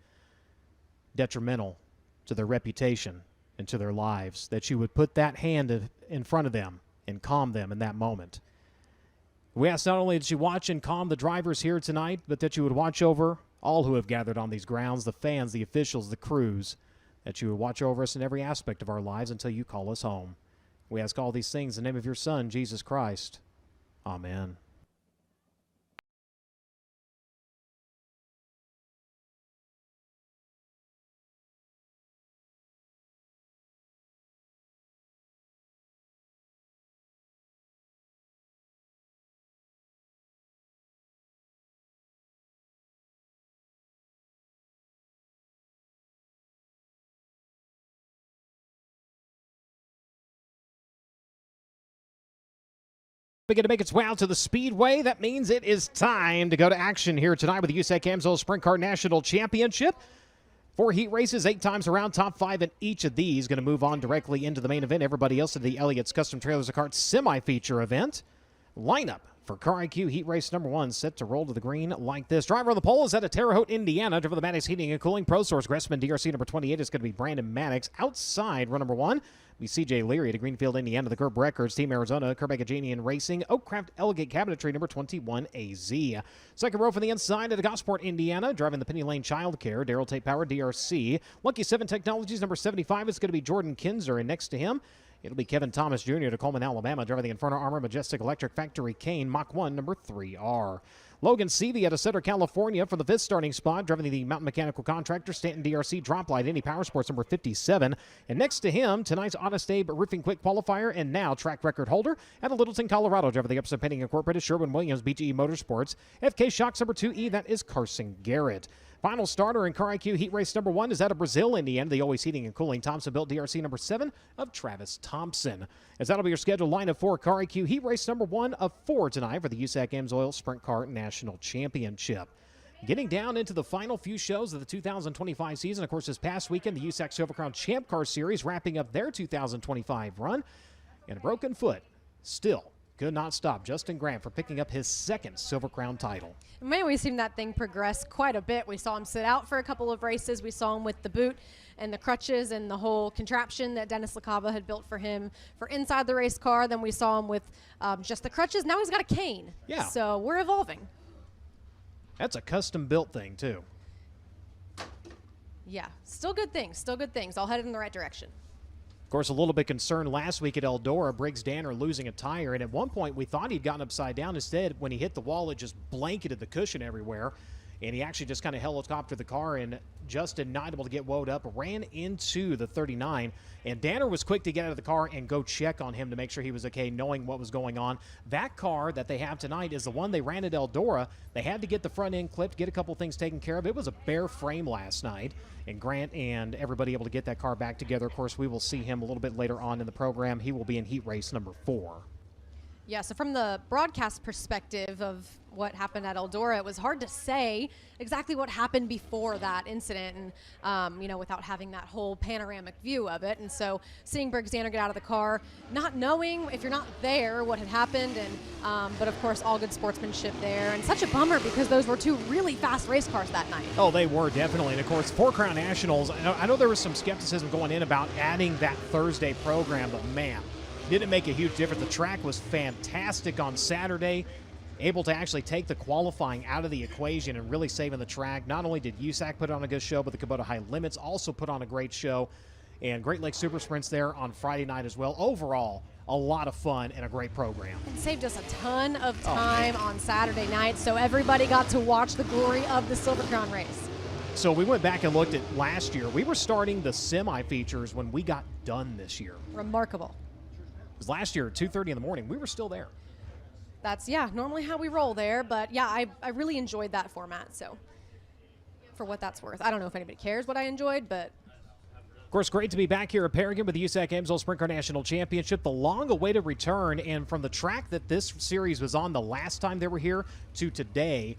A: detrimental to their reputation and to their lives, that you would put that hand in front of them and calm them in that moment. We ask not only that you watch and calm the drivers here tonight, but that you would watch over all who have gathered on these grounds, the fans, the officials, the crews, that you would watch over us in every aspect of our lives until you call us home. We ask all these things in the name of your Son, Jesus Christ. Amen. Begin to make its way out to the Speedway. That means it is time to go to action here tonight with the USAC AMSOIL Sprint Car National Championship. 4 heat races, 8 times around, top 5 in each of these. Going to move on directly into the main event. Everybody else in the Elliott's Custom Trailers and Carts semi-feature event. Lineup for Car IQ Heat Race number 1 set to roll to the green like this. Driver on the pole is out of Terre Haute, Indiana. Driver of the Maddox Heating and Cooling Pro Source Gressman DRC number 28 is going to be Brandon Maddox. Outside run number 1 be CJ Leary to Greenfield, Indiana. The Curb Records Team Arizona, Kerbagajanian Racing, Oakcraft Elegant Cabinetry number 21 AZ. Second row from the inside at Gosport, Indiana. Driving the Penny Lane Child Care, Darrell Tate Power DRC. Lucky 7 Technologies number 75 is going to be Jordan Kinzer, and next to him it'll be Kevin Thomas Jr. to Coleman, Alabama, driving the Inferno Armor Majestic Electric Factory Kane Mach 1 number 3R. Logan Seavey out of Cedar, California for the 5th starting spot, driving the Mountain Mechanical Contractor Stanton DRC Droplight Indy Power Sports number 57. And next to him, tonight's Honest Abe Roofing Quick qualifier and now track record holder out of Littleton, Colorado, driving the Upson Painting Incorporated Sherwin-Williams BGE Motorsports. FK Shocks number 2E, that is Carson Garrett. Final starter in Car IQ Heat Race number 1 is out of Brazil, Indiana, the Always Heating and Cooling Thompson-built DRC number 7 of Travis Thompson. As that'll be your scheduled line of 4 Car IQ Heat Race number 1 of 4 tonight for the USAC AMSOIL Sprint Car National Championship. Getting down into the final few shows of the 2025 season. Of course, this past weekend, the USAC Silver Crown Champ Car Series wrapping up their 2025 run. And a broken foot still could not stop Justin Grant from picking up his 2nd Silver Crown title.
C: Man, we've seen that thing progress quite a bit. We saw him sit out for a couple of races. We saw him with the boot and the crutches and the whole contraption that Dennis LaCava had built for him for inside the race car. Then we saw him with just the crutches. Now he's got a cane.
A: Yeah.
C: So we're evolving.
A: That's a custom-built thing, too.
C: Yeah, still good things, still good things. All headed in the right direction.
A: Of course, a little bit concerned last week at Eldora, Briggs Danner losing a tire, and at one point we thought he'd gotten upside down. Instead, when he hit the wall, it just blanketed the cushion everywhere, and he actually just kind of helicoptered the car, and Justin, not able to get woed up, ran into the 39, and Danner was quick to get out of the car and go check on him to make sure he was okay, knowing what was going on. That car that they have tonight is the one they ran at Eldora. They had to get the front end clipped, get a couple things taken care of. It was a bare frame last night, and Grant and everybody able to get that car back together. Of course, we will see him a little bit later on in the program. He will be in heat race number 4.
C: Yeah, so from the broadcast perspective of what happened at Eldora, it was hard to say exactly what happened before that incident, and without having that whole panoramic view of it. And so seeing Briggs Danner get out of the car, not knowing if you're not there what had happened, and but of course all good sportsmanship there, and such a bummer because those were 2 really fast race cars that night.
A: Oh, they were definitely. And of course, 4 Crown Nationals, I know there was some skepticism going in about adding that Thursday program, but man, didn't make a huge difference. The track was fantastic on Saturday, able to actually take the qualifying out of the equation and really saving the track. Not only did USAC put on a good show, but the Kubota High Limits also put on a great show. And Great Lakes Super Sprints there on Friday night as well. Overall, a lot of fun and a great program.
C: It saved us a ton of time on Saturday night, so everybody got to watch the glory of the Silver Crown race.
A: So we went back and looked at last year. We were starting the semi-features when we got done this year.
C: Remarkable.
A: Because last year at 2:30 in the morning, we were still there.
C: That's, normally how we roll there. But, yeah, I really enjoyed that format. So, for what that's worth. I don't know if anybody cares what I enjoyed, but...
A: Of course, great to be back here at Paragon with the USAC AMSOIL Sprint Car National Championship, the long-awaited return. And from the track that this series was on the last time they were here to today,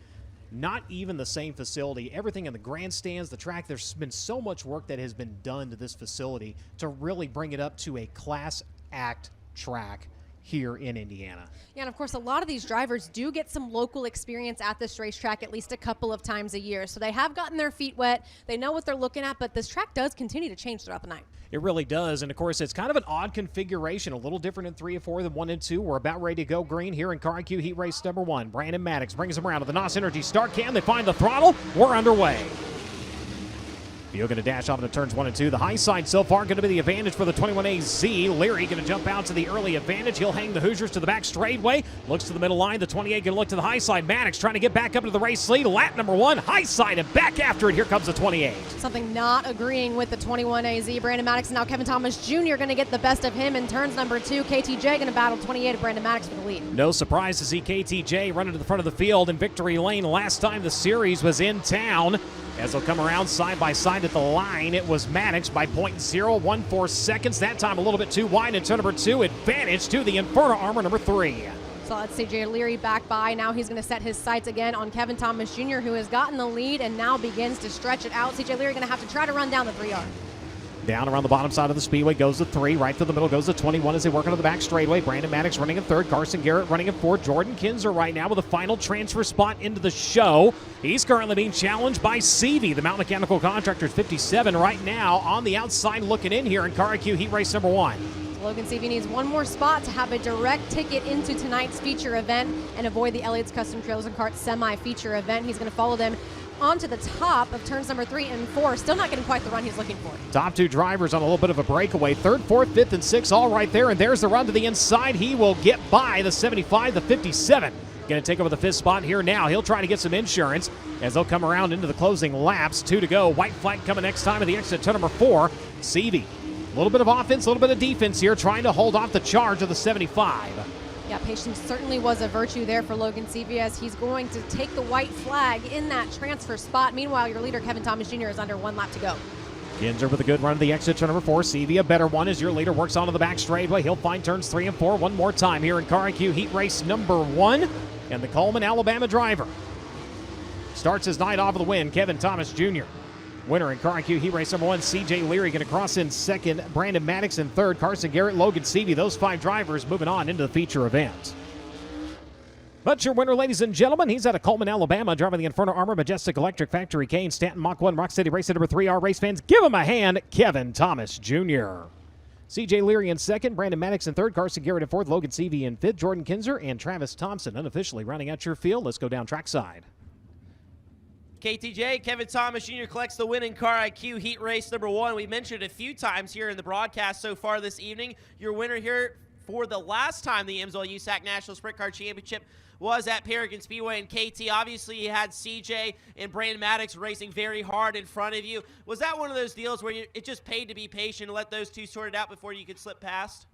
A: not even the same facility. Everything in the grandstands, the track, there's been so much work that has been done to this facility to really bring it up to a class act track here in Indiana.
C: Yeah, and of course, a lot of these drivers do get some local experience at this racetrack at least a couple of times a year. So they have gotten their feet wet. They know what they're looking at, but this track does continue to change throughout the night.
A: It really does. And of course, it's kind of an odd configuration, a little different in 3 and 4 than 1 and 2. We're about ready to go green here in Car IQ Heat Race number 1. Brandon Maddox brings him around to the NOS Energy start cam. They find the throttle. We're underway. You're going to dash off into turns 1 and 2. The high side so far going to be the advantage for the 21AZ. Leary going to jump out to the early advantage. He'll hang the Hoosiers to the back straightway. Looks to the middle line. The 28 going to look to the high side. Maddox trying to get back up into the race lead. Lap number 1. High side and back after it. Here comes the 28.
C: Something not agreeing with the 21AZ. Brandon Maddox and now Kevin Thomas Jr. going to get the best of him in turns number 2. KTJ going to battle 28 of Brandon Maddox for the lead.
A: No surprise to see KTJ running to the front of the field in victory lane. Last time the series was in town. As they'll come around side by side at the line, it was Maddox by 0.014 seconds. That time a little bit too wide in turn number 2. Advantage to the Inferno Armor number 3.
C: So let's see CJ Leary back by. Now he's going to set his sights again on Kevin Thomas Jr., who has gotten the lead and now begins to stretch it out. CJ Leary going to have to try to run down the 3R.
A: Down around the bottom side of the speedway goes the 3. Right through the middle goes the 21 as they work onto the back straightaway. Brandon Maddox running in 3rd. Carson Garrett running in 4th. Jordan Kinzer right now with a final transfer spot into the show. He's currently being challenged by Seavey, the Mountain Mechanical Contractors 57 right now on the outside looking in here in Car IQ Heat Race number 1.
C: Logan Seavey needs one more spot to have a direct ticket into tonight's feature event and avoid the Elliott's Custom Trailers and Karts semi-feature event. He's going to follow them onto the top of turns number 3 and 4. Still not getting quite the run he's looking for.
A: Top 2 drivers on a little bit of a breakaway. 3rd, 4th, 5th, and 6th all right there. And there's the run to the inside. He will get by the 75, the 57. Going to take over the 5th spot here now. He'll try to get some insurance as they'll come around into the closing laps. 2 to go. White flag coming next time at the exit turn number 4. Seavey. A little bit of offense, a little bit of defense here, trying to hold off the charge of the 75.
C: Yeah, patience certainly was a virtue there for Logan Seavey as he's going to take the white flag in that transfer spot. Meanwhile, your leader, Kevin Thomas Jr., is under 1 lap to go.
A: Kinzer with a good run to the exit turn number 4. Seavey a better one as your leader works onto the back straightaway. He'll find turns 3 and 4 one more time here in Car IQ Heat Race number 1. And the Coleman, Alabama driver starts his night off with a win, Kevin Thomas Jr. Winner in Car IQ Heat Race number 1, CJ Leary going to cross in 2nd. Brandon Maddox in 3rd. Carson Garrett, Logan Seavey, those 5 drivers moving on into the feature event. But your winner, ladies and gentlemen, he's out of Coleman, Alabama, driving the Inferno Armor, Majestic Electric Factory Kane, Stanton Mach 1, Rock City Race number 3R. Race fans, give him a hand, Kevin Thomas Jr. CJ Leary in 2nd, Brandon Maddox in 3rd, Carson Garrett in 4th, Logan Seavey in 5th, Jordan Kinzer and Travis Thompson unofficially rounding out your field. Let's go down trackside.
B: KTJ, Kevin Thomas Jr. collects the win in Car IQ Heat Race number 1. We mentioned it a few times here in the broadcast so far this evening. Your winner here for the last time the AMSOIL USAC National Sprint Car Championship was at Paragon Speedway. And KT, obviously you had CJ and Brandon Maddox racing very hard in front of you. Was that one of those deals where it just paid to be patient and let those two sort it out before you could slip past?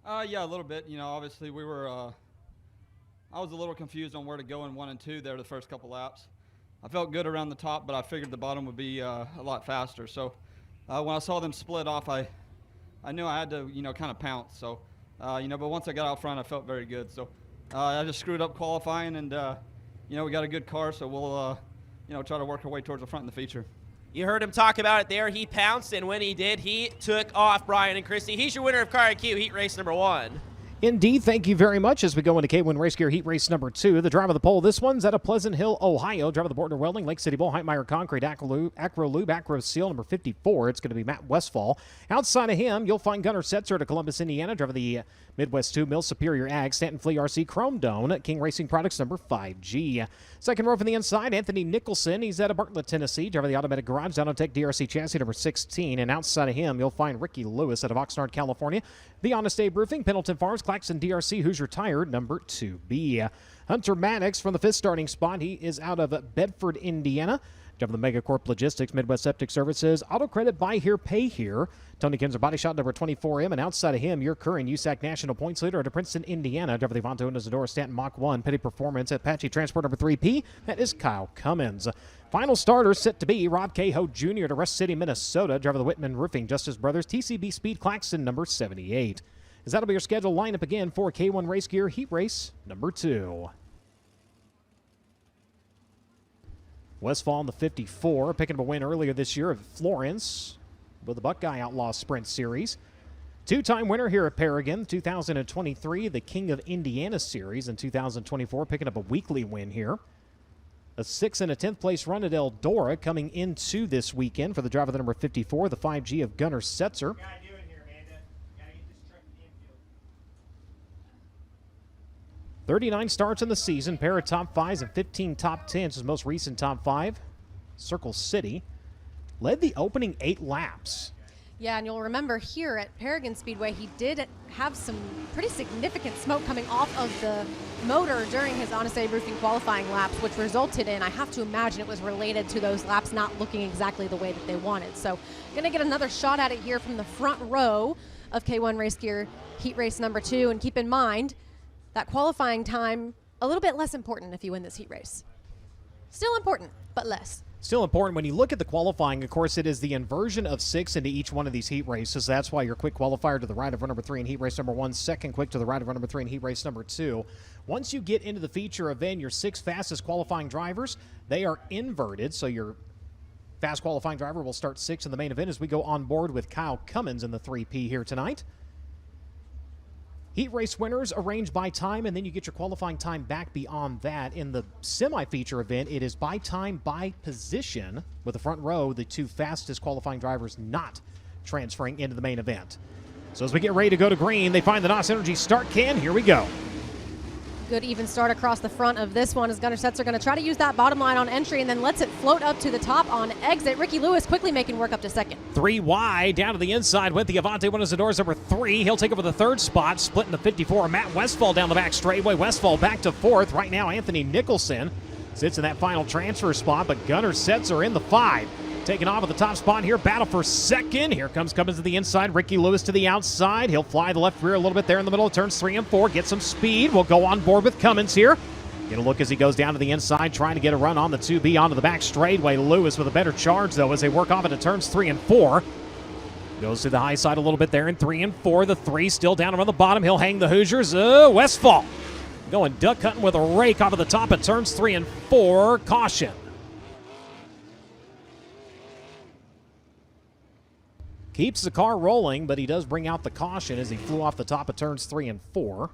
G: Yeah, a little bit. You know, obviously we were, I was a little confused on where to go in 1 and 2 there the first couple laps. I felt good around the top, but I figured the bottom would be a lot faster. So when I saw them split off, I knew I had to, kind of pounce. So, but once I got out front, I felt very good. So I just screwed up qualifying, and, we got a good car, so we'll, try to work our way towards the front in the feature.
B: You heard him talk about it there. He pounced, and when he did, he took off, Brian and Christy. He's your winner of Car IQ Heat Race number 1.
A: Indeed, thank you very much. As we go into K1 Race Gear Heat Race number 2, the driver of the pole, this one's out of Pleasant Hill, Ohio. Driver of the Bortner Welding, Lake City Bowl, Heitmeyer Concrete, Acro Lube, Acro Seal, number 54. It's going to be Matt Westfall. Outside of him, you'll find Gunnar Setzer to Columbus, Indiana. Driver of the Midwest 2, Mill Superior Ag, Stanton Flea RC, Chrome Dome, King Racing Products, number 5G. Second row from the inside, Anthony Nicholson. He's out of Bartlett, Tennessee. Driver of the Automatic Garage, Downotech DRC Chassis, number 16. And outside of him, you'll find Ricky Lewis out of Oxnard, California. The Honest Abe Roofing, Pendleton Farms, Claxon DRC, who's retired, number 2B. Hunter Maddox from the 5th starting spot. He is out of Bedford, Indiana. Driving the Megacorp Logistics, Midwest Septic Services, Auto Credit, Buy Here, Pay Here. Tony Kinzer Body Shop number 24M, and outside of him, your current USAC National Points leader at Princeton, Indiana. Driver the Avante Windows and Doors, Stanton Mach 1, Petty Performance at Apache Transport number 3P. That is Kyle Cummins. Final starter set to be Rob Cahoe Jr. at Rest City, Minnesota. Driver the Whitman Roofing Justice Brothers, TCB Speed Claxton number 78. As that'll be your scheduled lineup again for K1 Race Gear Heat Race number 2. Westfall in the 54, picking up a win earlier this year of Florence with the Buckeye Outlaw Sprint Series. Two-time winner here at Paragon, 2023, the King of Indiana Series in 2024, picking up a weekly win here. A 6th and a 10th place run at Eldora coming into this weekend for the driver, the number 54, the 5G of Gunnar Setzer. 39 starts in the season, pair of top 5s and 15 top 10s. His most recent top 5, Circle City, led the opening 8 laps.
C: Yeah, and you'll remember here at Paragon Speedway, he did have some pretty significant smoke coming off of the motor during his Honest Abe Roofing qualifying laps, which resulted in, I have to imagine it was related to those laps not looking exactly the way that they wanted. So going to get another shot at it here from the front row of K1 Race Gear Heat Race number 2. And keep in mind, that qualifying time, a little bit less important if you win this heat race. Still important, but less.
A: Still important. When you look at the qualifying, of course, it is the inversion of 6 into each one of these heat races. That's why your quick qualifier to the right of run number 3 in heat race number 1, second quick to the right of run number 3 in heat race number 2. Once you get into the feature event, your 6 fastest qualifying drivers, they are inverted. So your fast qualifying driver will start 6th in the main event as we go on board with Kyle Cummins in the 3P here tonight. Heat race winners arranged by time, and then you get your qualifying time back beyond that. In the semi-feature event, it is by time, by position, with the front row, the 2 fastest qualifying drivers not transferring into the main event. So as we get ready to go to green, they find the NOS Energy start can. Here we go.
C: Good even start across the front of this one as Gunnar Setzer going to try to use that bottom line on entry and then lets it float up to the top on exit. Ricky Lewis quickly making work up to second.
A: 3 wide, down to the inside with the Avante Windows and Doors number 3. He'll take over the 3rd spot, splitting the 54. Matt Westfall down the back straightaway. Westfall back to 4th. Right now, Anthony Nicholson sits in that final transfer spot, but Gunnar Setzer in the 5. Taking off at the top spot here, battle for second. Here comes Cummins to the inside, Ricky Lewis to the outside. He'll fly the left rear a little bit there in the middle of turns 3 and 4, get some speed. We'll go on board with Cummins here. Get a look as he goes down to the inside, trying to get a run on the 2B onto the back straightaway. Lewis with a better charge, though, as they work off into turns 3 and 4. Goes to the high side a little bit there in 3 and 4. The 3 still down around the bottom. He'll hang the Hoosiers. Westfall going duck hunting with a rake off of the top of turns 3 and 4. Caution. Keeps the car rolling, but he does bring out the caution as he flew off the top of turns 3 and 4.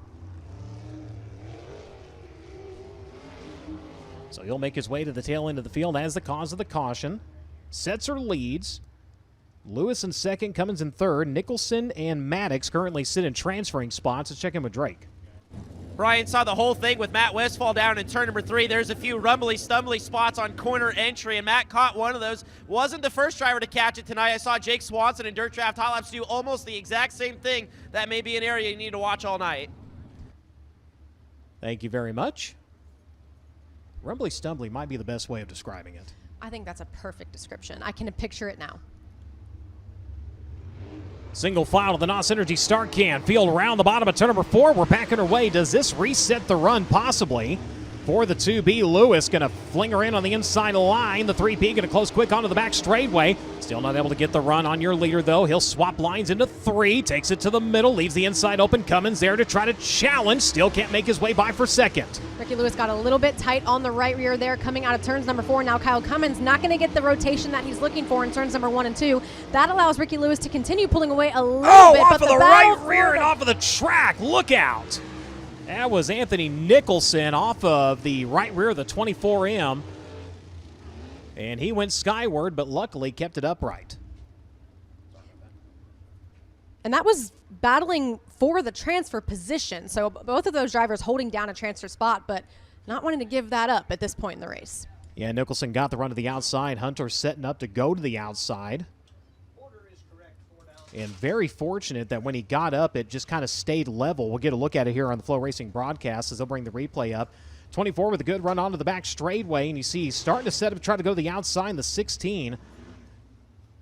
A: So he'll make his way to the tail end of the field as the cause of the caution. Setzer leads. Lewis in second, Cummins in third. Nicholson and Maddox currently sit in transferring spots. Let's check in with Drake.
B: Brian saw the whole thing with Matt Westfall down in turn number 3. There's a few rumbly, stumbly spots on corner entry, and Matt caught one of those. Wasn't the first driver to catch it tonight. I saw Jake Swanson in Dirt Draft Hot Laps do almost the exact same thing. That may be an area you need to watch all night.
A: Thank you very much. Rumbly stumbly might be the best way of describing it.
C: I think that's a perfect description. I can picture it now.
A: Single file to the NOS Energy start can. Field around the bottom of turn number 4. We're backing our way. Does this reset the run? Possibly. For the 2B, Lewis going to fling her in on the inside line. The 3P going to close quick onto the back straightaway. Still not able to get the run on your leader, though. He'll swap lines into 3. Takes it to the middle. Leaves the inside open. Cummins there to try to challenge. Still can't make his way by for second.
C: Ricky Lewis got a little bit tight on the right rear there coming out of turns number 4. Now Kyle Cummins not going to get the rotation that he's looking for in turns number 1 and 2. That allows Ricky Lewis to continue pulling away a little bit.
A: Off of the right rear and off of the track. Look out. That was Anthony Nicholson off of the right rear of the 24M. And he went skyward, but luckily kept it upright.
C: And that was battling for the transfer position. So both of those drivers holding down a transfer spot, but not wanting to give that up at this point in the race.
A: Yeah, Nicholson got the run to the outside. Hunter setting up to go to the outside. And very fortunate that when he got up, it just kind of stayed level. We'll get a look at it here on the FloRacing broadcast as they'll bring the replay up. 24 with a good run onto the back straightaway, and you see he's starting to set up, try to go to the outside in the 16.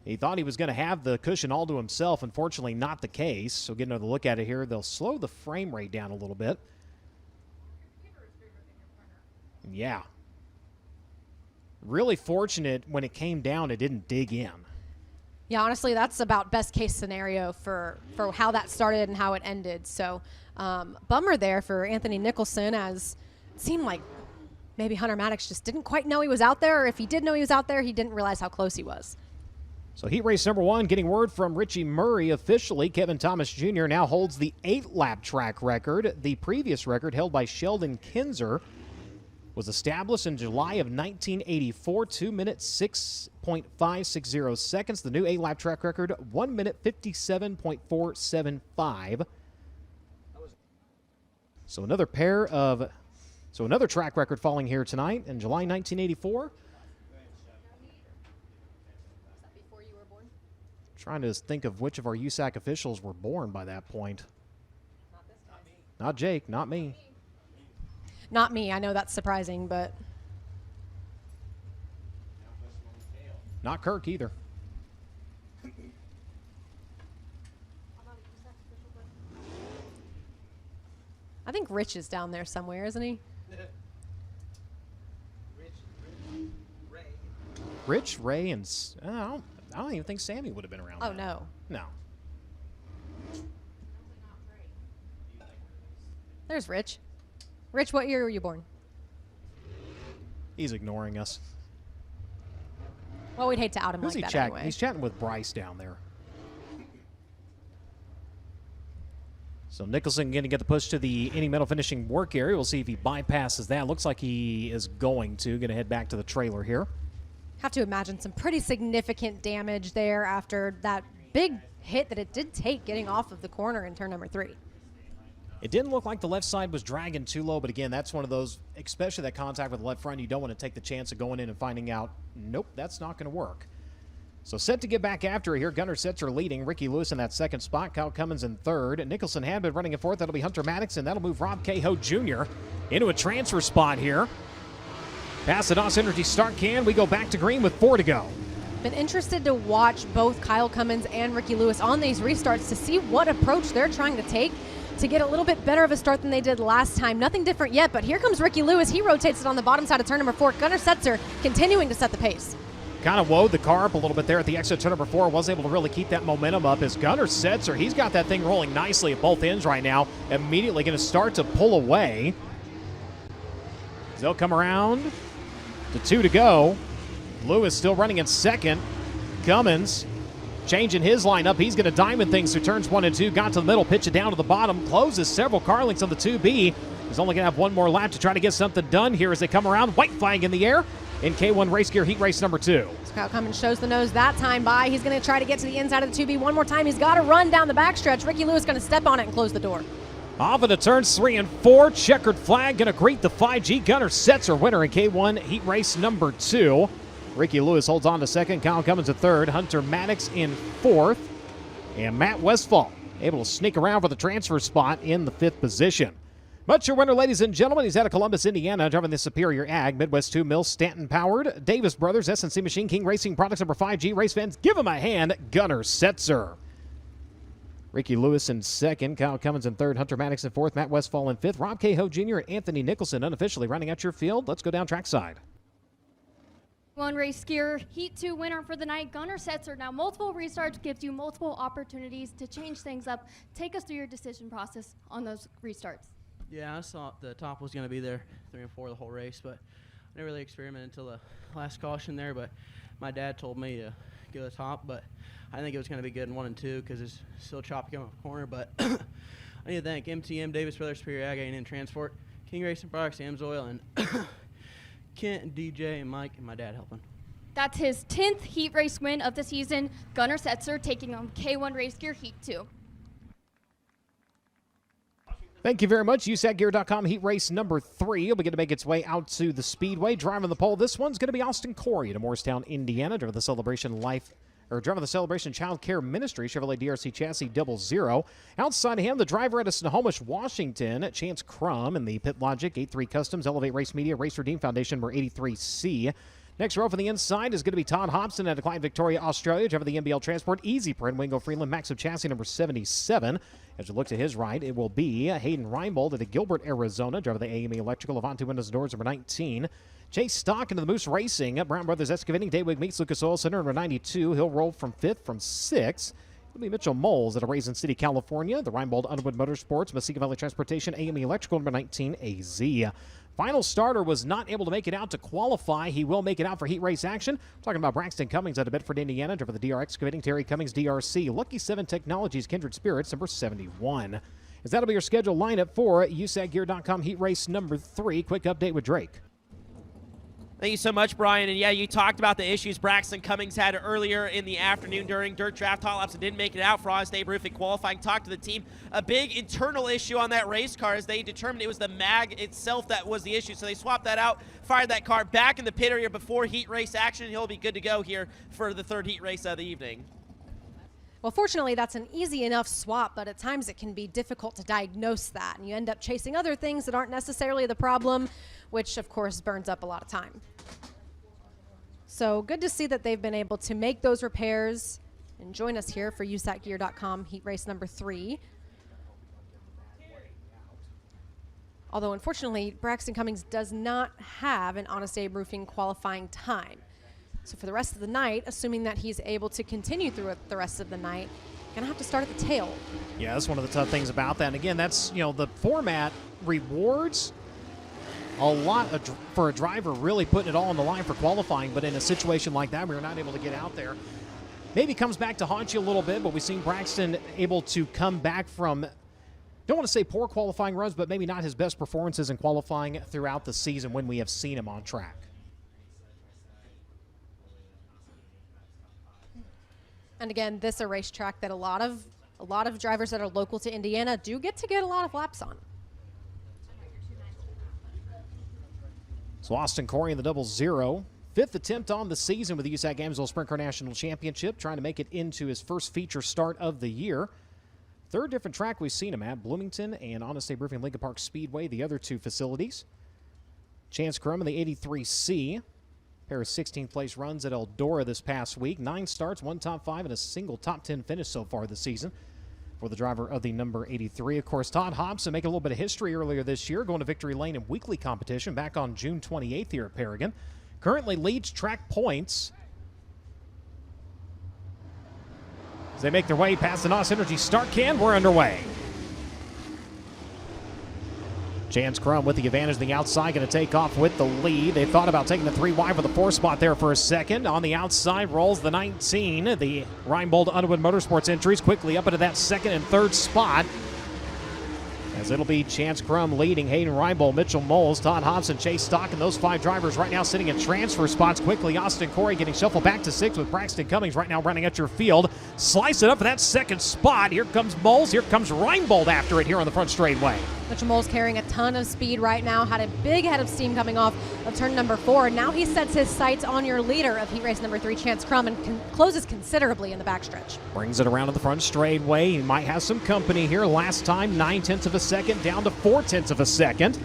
A: He thought he was going to have the cushion all to himself. Unfortunately, not the case. So get another look at it here. They'll slow the frame rate down a little bit. Yeah. Really fortunate when it came down, it didn't dig in.
C: Yeah, honestly, that's about best case scenario for how that started and how it ended. So bummer there for Anthony Nicholson, as it seemed like maybe Hunter Maddox just didn't quite know he was out there, or if he did know he was out there, he didn't realize how close he was.
A: So heat race number 1, getting word from Richie Murray officially. Kevin Thomas Jr. now holds the 8-lap track record. The previous record, held by Sheldon Kinzer, was established in July of 1984, 2 minutes 6.560 seconds. The new 8-lap track record, 1 minute 57.475. So another track record falling here tonight in July 1984. Trying to think of which of our USAC officials were born by that point. Not Jake, not me.
C: Not me. I know that's surprising, but
A: Not Kirk either.
C: I think Rich is down there somewhere, isn't he?
A: Rich, Ray, and I don't even think Sammy would have been around.
C: Oh,
A: then.
C: no.
A: No.
C: There's Rich. Rich, what year were you born?
A: He's ignoring us.
C: Well, we'd hate to out him
A: Who's
C: like
A: he
C: that
A: chatting?
C: anyway.
A: He's chatting with Bryce down there. So Nicholson going to get the push to the inning metal finishing work area. We'll see if he bypasses that. Looks like he is going to. Going to head back to the trailer here.
C: Have to imagine some pretty significant damage there after that big hit that it did take getting off of the corner in turn number 3.
A: It didn't look like the left side was dragging too low, but again, that's one of those, especially that contact with the left front, you don't want to take the chance of going in and finding out, nope, that's not going to work. So set to get back after it here. Gunnar Setzer leading. Ricky Lewis in that second spot. Kyle Cummins in third. Nicholson had been running in fourth. That'll be Hunter Maddox, and that'll move Rob Cahoe Jr. into a transfer spot here. Past the DOS Energy start can. We go back to green with 4 to go.
C: Been interested to watch both Kyle Cummins and Ricky Lewis on these restarts to see what approach they're trying to take to get a little bit better of a start than they did last time. Nothing different yet, but here comes Ricky Lewis. He rotates it on the bottom side of turn number 4. Gunnar Setzer continuing to set the pace.
A: Kind of woed the car up a little bit there at the exit turn number 4. Was able to really keep that momentum up as Gunnar Setzer, he's got that thing rolling nicely at both ends right now. Immediately going to start to pull away. They'll come around to 2 to go. Lewis still running in second. Cummins changing his lineup. He's going to diamond things through turns 1 and 2. Got to the middle, pitch it down to the bottom. Closes several car lengths on the 2B. He's only going to have one more lap to try to get something done here as they come around. White flag in the air in K1 Race Gear Heat Race number 2.
C: Kyle Cummins shows the nose that time by. He's going to try to get to the inside of the 2B one more time. He's got to run down the backstretch. Ricky Lewis going to step on it and close the door.
A: Off of the turns 3 and 4. Checkered flag going to greet the 5G. Gunnar Setzer winner in K1 Heat Race number 2. Ricky Lewis holds on to second. Kyle Cummins in third. Hunter Maddox in fourth. And Matt Westfall able to sneak around for the transfer spot in the 5th position. But your winner, ladies and gentlemen, he's out of Columbus, Indiana, driving the Superior Ag, Midwest 2 Mill, Stanton powered, Davis Brothers, SNC Machine King Racing Products number 5G. Race fans, give him a hand, Gunnar Setzer. Ricky Lewis in second, Kyle Cummins in third, Hunter Maddox in fourth, Matt Westfall in fifth, Rob Cahoe Jr. and Anthony Nicholson unofficially running out your field. Let's go down trackside.
H: One race gear, Heat 2 winner for the night, Gunnar Setzer. Now, multiple restarts gives you multiple opportunities to change things up. Take us through your decision process on those restarts.
I: Yeah, I thought the top was going to be there 3 and 4 the whole race, but I didn't really experiment until the last caution there. But my dad told me to go to the top, but I think it was going to be good in 1 and 2 because it's still choppy coming off the corner. But I need to thank MTM, Davis Brothers, Superior Ag, A&M Transport, King Racing Products, AMSOIL, and Kent and DJ and Mike and my dad helping.
H: That's his 10th heat race win of the season. Gunnar Setzer taking on K1 Race Gear Heat 2.
A: Thank you very much. USACgear.com Heat Race number 3 will begin to make its way out to the Speedway. Driving the pole, this one's going to be Austin Corey to Morristown, Indiana, during the Celebration Life Driver of the Celebration Child Care Ministry, Chevrolet DRC Chassis 00. Outside of him, the driver out of Snohomish, Washington, Chance Crum, in the Pit Logic 83 Customs, Elevate Race Media, Race Redeem Foundation, number 83C. Next row from the inside is going to be Todd Hobson out of Clyde, Victoria, Australia. Driver of the NBL Transport, Easy Print, Wingo Freeland, Max of Chassis, number 77. As you look to his right, it will be Hayden Reinbold out of Gilbert, Arizona. Driver of the AME Electrical, Avanti Windows and Doors, number 19. Chase Stock into the Moose Racing. Brown Brothers Excavating, Daywig Meets, Lucas Oil Center, number 92. He'll roll from 5th from 6th. It'll be Mitchell Moles out of Raisin City, California. The Reinbold Underwood Motorsports, Mesquite Valley Transportation, AME Electrical, number 19, AZ. Final starter was not able to make it out to qualify. He will make it out for heat race action. We're talking about Braxton Cummings out of Bedford, Indiana. Driver of the DR Excavating, Terry Cummings, DRC. Lucky 7 Technologies, Kindred Spirits, number 71. As that'll be your scheduled lineup for USACgear.com heat race number 3. Quick update with Drake.
B: Thank you so much, Brian. And yeah, you talked about the issues Braxton Cummings had earlier in the afternoon during dirt draft hot laps and didn't make it out for Honest Abe Roofing qualifying. Talked to the team. A big internal issue on that race car as they determined it was the mag itself that was the issue. So they swapped that out, fired that car back in the pit area before heat race action. He'll be good to go here for the 3rd heat race of the evening.
C: Well, fortunately, that's an easy enough swap, but at times it can be difficult to diagnose that, and you end up chasing other things that aren't necessarily the problem, which, of course, burns up a lot of time. So good to see that they've been able to make those repairs and join us here for USACgear.com heat race number 3. Although, unfortunately, Braxton Cummings does not have an Honest Abe Roofing qualifying time. So for the rest of the night, assuming that he's able to continue through the rest of the night, gonna have to start at the tail.
A: Yeah, that's one of the tough things about that. And again, that's, the format rewards a lot for a driver really putting it all on the line for qualifying, but in a situation like that, we were not able to get out there. Maybe comes back to haunt you a little bit, but we've seen Braxton able to come back from, don't want to say poor qualifying runs, but maybe not his best performances in qualifying throughout the season when we have seen him on track.
C: And again, this is a racetrack that a lot of drivers that are local to Indiana do get a lot of laps on.
A: So Austin Corey in the 00. 5th attempt on the season with the USAC AMSOIL Sprint Car National Championship, trying to make it into his first feature start of the year. 3rd different track we've seen him at, Bloomington and Honest Abe Roofing Lincoln Park Speedway, the other 2 facilities. Chance Crum in the 83C. Pair of 16th place runs at Eldora this past week. 9 starts, 1 top 5, and a single top 10 finish so far this season for the driver of the number 83. Of course, Todd Hobson making a little bit of history earlier this year, going to victory lane in weekly competition back on June 28th here at Paragon. Currently leads track points as they make their way past the NOS Energy start can. We're underway. Chance Crum with the advantage on the outside, going to take off with the lead. They thought about taking the 3 wide for the 4 spot there for a second. On the outside rolls the 19. The Reinbold Underwood Motorsports entries quickly up into that 2nd and 3rd spot, as it'll be Chance Crum leading Hayden Reinbold, Mitchell Moles, Todd Hobson, Chase Stock, and those 5 drivers right now sitting in transfer spots quickly. Austin Corey getting shuffled back to 6 with Braxton Cummings right now running at your field. Slice it up for that 2nd spot. Here comes Moles. Here comes Reinbold after it here on the front straightaway.
C: Mitchell Moles carrying a ton of speed right now, had a big head of steam coming off of turn number 4. Now he sets his sights on your leader of heat race number 3, Chance Crum, and closes considerably in the backstretch.
A: Brings it around to the front straightway. He might have some company here. Last time, 9/10 of a second down to 4/10 of a second.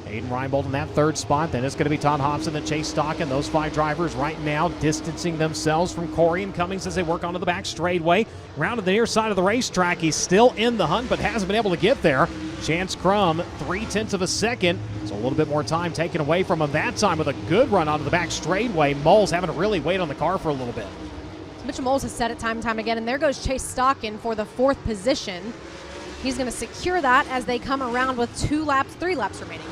A: Hayden Reinbold in that 3rd spot. Then it's going to be Todd Hobson and Chase Stock, and those 5 drivers right now distancing themselves from Corey and Cummings as they work onto the back straightway. Round to the near side of the racetrack. He's still in the hunt, but hasn't been able to get there. Chance Crum, 3/10 of a second. So a little bit more time taken away from him that time with a good run onto the back straightway. Moles having to really wait on the car for a little bit.
C: Mitchell Moles has said it time and time again, and there goes Chase Stock in for the 4th position. He's going to secure that as they come around with 3 laps remaining.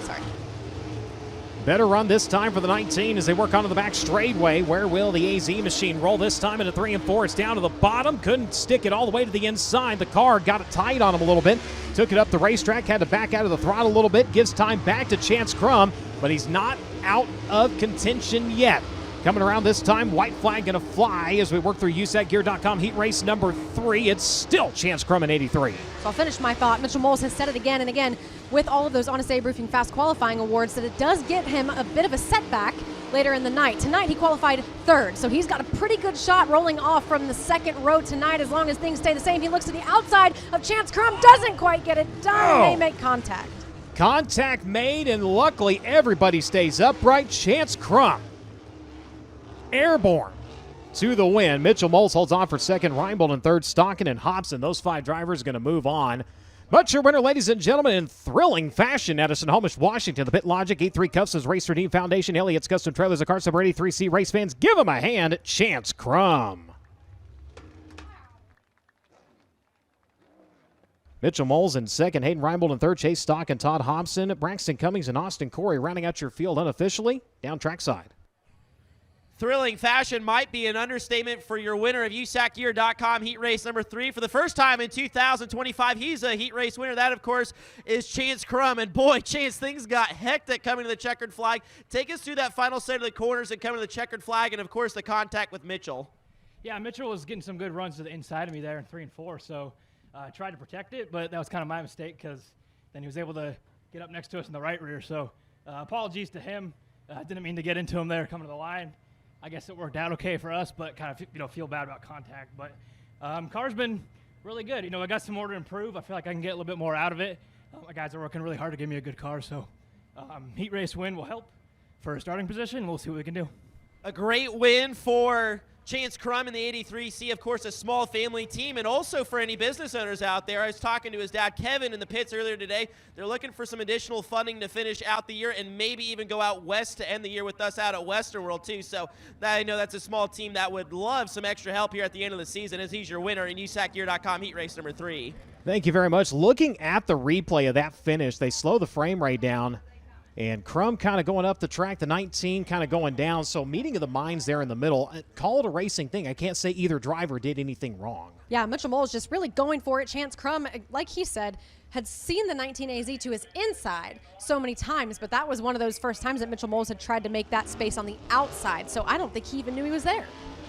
A: Better run this time for the 19 as they work onto the back straightway. Where will the AZ machine roll this time into 3 and 4? It's down to the bottom. Couldn't stick it all the way to the inside. The car got it tight on him a little bit. Took it up the racetrack. Had to back out of the throttle a little bit. Gives time back to Chance Crum, but he's not out of contention yet. Coming around this time, white flag going to fly as we work through USACgear.com heat race number 3. It's still Chance Crum in 83.
C: So I'll finish my thought. Mitchell Moles has said it again and again with all of those Honest Abe Roofing Fast Qualifying Awards that it does get him a bit of a setback later in the night. Tonight he qualified third, so he's got a pretty good shot rolling off from the second row tonight as long as things stay the same. He looks to the outside of Chance Crum, doesn't quite get it done. They make contact.
A: Contact made, and luckily everybody stays upright. Chance Crum, airborne to the win. Mitchell Moles holds on for second. Reinbold in third. Stocking and Hobson, those 5 drivers are going to move on. But your winner, ladies and gentlemen, in thrilling fashion, Addison Homish, Washington. The Pit Logic, 83 Customs, Racer Team Foundation, Elliott's Custom Trailers, the Cars Number 83C race fans. Give him a hand, Chance Crum. Mitchell Moles in second. Hayden Reinbold in third. Chase Stock and Todd Hobson. Braxton Cummings and Austin Corey rounding out your field unofficially down trackside.
B: Thrilling fashion might be an understatement for your winner of USACgear.com heat race number 3. For the first time in 2025, he's a heat race winner. That, of course, is Chance Crum. And boy, Chance, things got hectic coming to the checkered flag. Take us through that final set of the corners and coming to the checkered flag, and, of course, the contact with Mitchell.
J: Yeah, Mitchell was getting some good runs to the inside of me there in 3 and 4, so I tried to protect it, but that was kind of my mistake because then he was able to get up next to us in the right rear. So apologies to him. Didn't mean to get into him there coming to the line. I guess it worked out okay for us, but kind of feel bad about contact. But car's been really good. I got some more to improve. I feel like I can get a little bit more out of it. My guys are working really hard to give me a good car, so heat race win will help for a starting position. We'll see what we can do.
B: A great win for Chance Crum in the 83C, of course, a small family team, and also for any business owners out there. I was talking to his dad, Kevin, in the pits earlier today. They're looking for some additional funding to finish out the year and maybe even go out west to end the year with us out at Western World, too. So I know that's a small team that would love some extra help here at the end of the season, as he's your winner in USACgear.com heat race number 3.
A: Thank you very much. Looking at the replay of that finish, they slow the frame rate down. And Crum kind of going up the track, the 19 kind of going down. So meeting of the minds there in the middle. Call it a racing thing. I can't say either driver did anything wrong.
C: Yeah, Mitchell Moles just really going for it. Chance Crum, like he said, had seen the 19AZ to his inside so many times, but that was one of those first times that Mitchell Moles had tried to make that space on the outside. So I don't think he even knew he was there.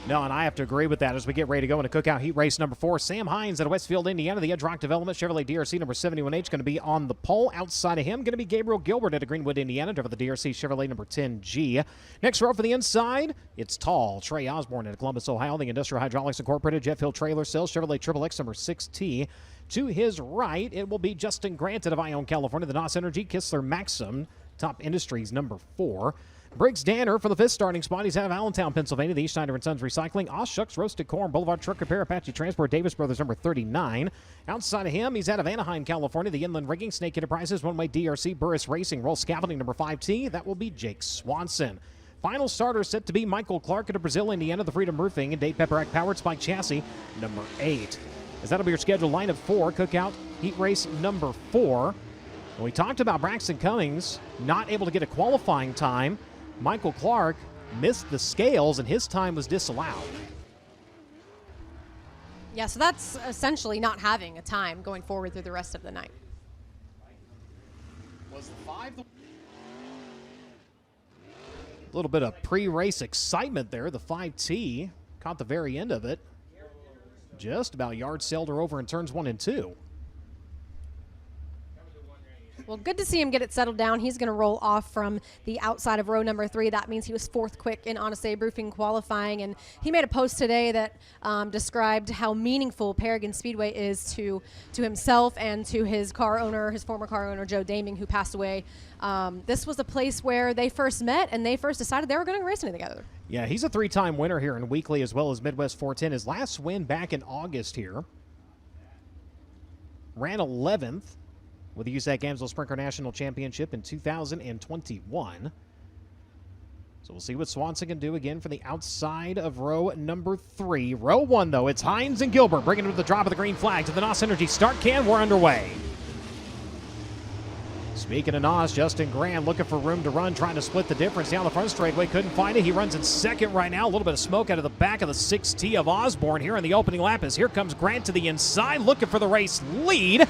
A: No, and I have to agree with that as we get ready to go into Cookout Heat Race number 4. Sam Hines out of Westfield, Indiana. The Edge Rock Development Chevrolet DRC number 71H going to be on the pole. Outside of him, going to be Gabriel Gilbert out of Greenwood, Indiana, driver the DRC Chevrolet number 10G. Next row for the inside, it's tall Trey Osborne out of Columbus, Ohio. The Industrial Hydraulics Incorporated Jeff Hill Trailer Sales Chevrolet XXX number 6T. To his right, it will be Justin Grant out of Ione, California. The NOS Energy Kistler Maxim Top Industries number 4. Briggs Danner for the 5th starting spot. He's out of Allentown, Pennsylvania. The E. Schneider & Sons Recycling. Shucks Roasted Corn. Boulevard Truck Repair. Apache Transport. Davis Brothers, number 39. Outside of him, he's out of Anaheim, California. The Inland Rigging. Snake Enterprises. One Way DRC. Burris Racing. Roll Scaffolding, number 5T. That will be Jake Swanson. Final starter set to be Michael Clark out of Brazil, Indiana. The Freedom Roofing. And Dave Peperack Powered Spike Chassis, number 8. As that'll be your scheduled line of 4. Cookout Heat Race number 4. And we talked about Braxton Cummings not able to get a qualifying time. Michael Clark missed the scales, and his time was disallowed.
C: Yeah, so that's essentially not having a time going forward through the rest of the night.
A: Was the 5 a little bit of pre-race excitement there. The 5T caught the very end of it. Just about yard sailed her over in turns 1 and 2.
C: Well, good to see him get it settled down. He's going to roll off from the outside of row number 3. That means he was 4th quick in Honest Abe Roofing qualifying. And he made a post today that described how meaningful Paragon Speedway is to himself and to his car owner, his former car owner, Joe Daming, who passed away. This was a place where they first met and they first decided they were going to race together.
A: Yeah, he's a 3-time winner here in Weekly as well as Midwest 410. His last win back in August here. Ran 11th. With the USAC AMSOIL Sprint Car National Championship in 2021. So we'll see what Swanson can do again for the outside of row number 3. Row 1, though, it's Hines and Gilbert bringing it to the drop of the green flag to the NOS Energy start can. We're underway. Speaking of NOS, Justin Grant looking for room to run, trying to split the difference down the front straightaway. Couldn't find it. He runs in second right now. A little bit of smoke out of the back of the 6T of Osborne here in the opening lap as here comes Grant to the inside looking for the race lead.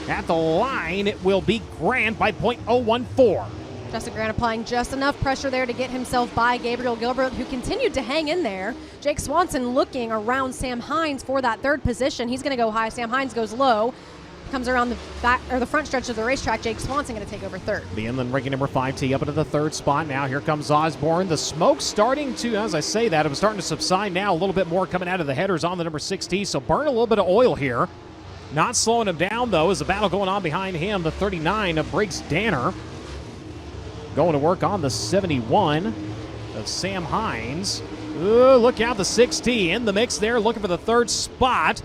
A: At the line, it will be Grant by .014.
C: Justin Grant applying just enough pressure there to get himself by Gabriel Gilbert, who continued to hang in there. Jake Swanson looking around Sam Hines for that 3rd position. He's going to go high. Sam Hines goes low. comes around the back or the front stretch of the racetrack, Jake Swanson going to take over third.
A: The inland ranking number 5 tee up into the third spot. Now here comes Osborne. The smoke's starting to, as I say that, it was starting to subside now. A little bit more coming out of the headers on the number 6 tee. So burn a little bit of oil here. Not slowing him down, though, as the battle going on behind him. The 39 of Briggs Danner going to work on the 71 of Sam Hines. Ooh, look out, the 6 tee in the mix there, looking for the third spot.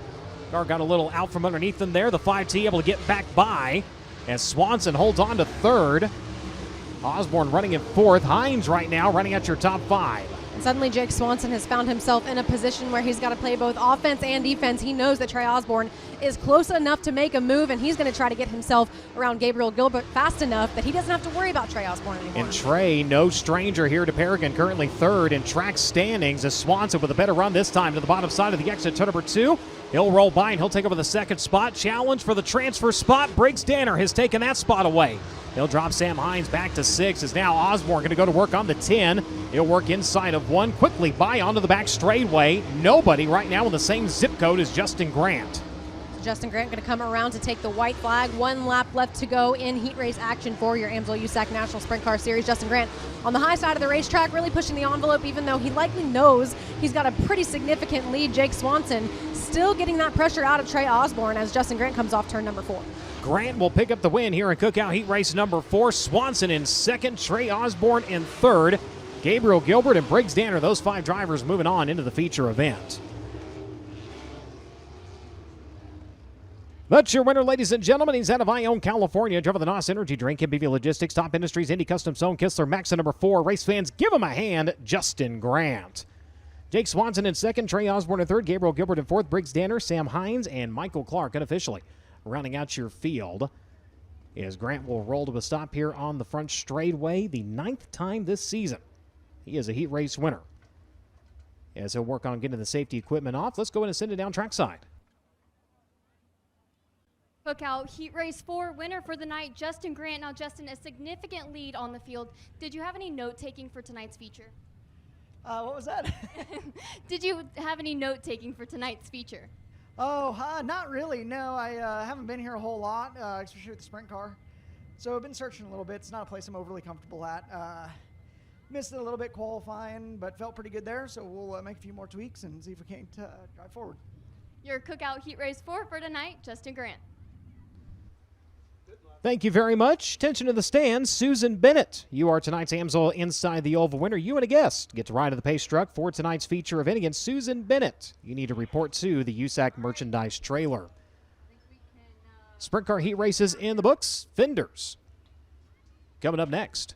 A: Car got a little out from underneath them there. The 5 tee able to get back by as Swanson holds on to third. Osborne running in fourth. Hines right now running at your top 5.
C: And suddenly Jake Swanson has found himself in a position where he's got to play both offense and defense. He knows that Trey Osborne is close enough to make a move, and he's going to try to get himself around Gabriel Gilbert fast enough that he doesn't have to worry about Trey Osborne anymore.
A: And Trey, no stranger here to Paragon, currently third in track standings as Swanson with a better run this time to the bottom side of the exit, turn number 2. He'll roll by and he'll take over the second spot. Challenge for the transfer spot. Briggs Danner has taken that spot away. He'll drop Sam Hines back to 6 as now Osborne going to go to work on the 10. He'll work inside of 1, quickly by onto the back straightaway. Nobody right now in the same zip code as Justin Grant.
C: Justin Grant going to come around to take the white flag. 1 lap left to go in heat race action for your AMSOIL USAC National Sprint Car Series. Justin Grant on the high side of the racetrack, really pushing the envelope, even though he likely knows he's got a pretty significant lead. Jake Swanson still getting that pressure out of Trey Osborne as Justin Grant comes off turn number 4.
A: Grant will pick up the win here in Cookout Heat Race number 4. Swanson in second, Trey Osborne in third. Gabriel Gilbert and Briggs Danner, those 5 drivers moving on into the feature event. That's your winner, ladies and gentlemen. He's out of Ione, California. Driver the NOS Energy Drink, MBV Logistics, Top Industries, Indy Custom Zone, Kistler, Max number 4. Race fans, give him a hand, Justin Grant. Jake Swanson in second, Trey Osborne in third, Gabriel Gilbert in fourth, Briggs Danner, Sam Hines, and Michael Clark unofficially rounding out your field. As Grant will roll to a stop here on the front straightaway, the 9th time this season. He is a heat race winner. As he'll work on getting the safety equipment off, let's go in and send it down trackside.
H: Cookout Heat Race 4 winner for the night, Justin Grant. Now, Justin, a significant lead on the field. Did you have any note-taking for tonight's feature?
K: What was that?
H: Did you have any note-taking for tonight's feature?
K: Oh, not really. No, I haven't been here a whole lot, especially with the sprint car. So I've been searching a little bit. It's not a place I'm overly comfortable at. Missed it a little bit qualifying, but felt pretty good there. So we'll make a few more tweaks and see if we can't drive forward.
H: Your Cookout Heat Race 4 for tonight, Justin Grant.
A: Thank you very much. Attention to the stands. Susan Bennett, you are tonight's AMSOIL Inside the Oval winner. You and a guest get to ride in the pace truck for tonight's feature event against Susan Bennett. You need to report to the USAC merchandise trailer. Sprint car heat races in the books. Fenders coming up next.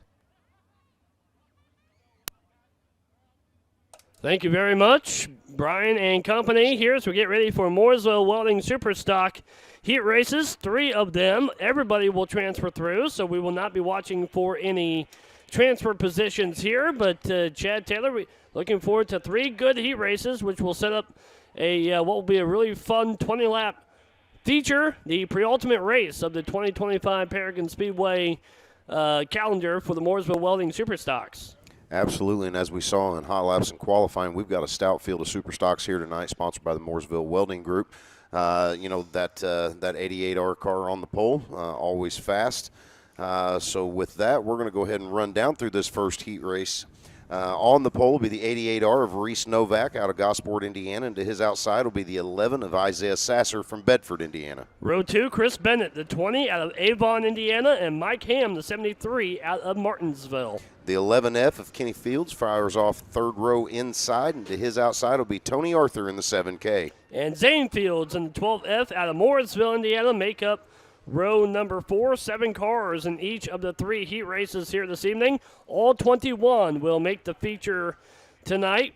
E: Thank you very much, Brian and company. Here as we get ready for Mooresville Welding Superstock heat races, 3 of them. Everybody will transfer through, so we will not be watching for any transfer positions here. But Chad Taylor, looking forward to 3 good heat races, which will set up a what will be a really fun 20-lap feature, the pre-ultimate race of the 2025 Paragon Speedway calendar for the Mooresville Welding Superstocks.
F: Absolutely, and as we saw in hot laps and qualifying, we've got a stout field of super stocks here tonight, sponsored by the Mooresville Welding Group. That 88R car on the pole, always fast. So with that, we're going to go ahead and run down through this first heat race. On the pole will be the 88R of Reese Novak out of Gosport, Indiana, and to his outside will be the 11 of Isaiah Sasser from Bedford, Indiana.
E: Row 2, Chris Bennett, the 20 out of Avon, Indiana, and Mike Ham, the 73 out of Martinsville.
F: The 11F of Kenny Fields fires off third row inside, and to his outside will be Tony Arthur in the 7K.
E: And Zane Fields in the 12F out of Morrisville, Indiana, make up row number 4. 7 cars in each of the 3 heat races here this evening. All 21 will make the feature tonight.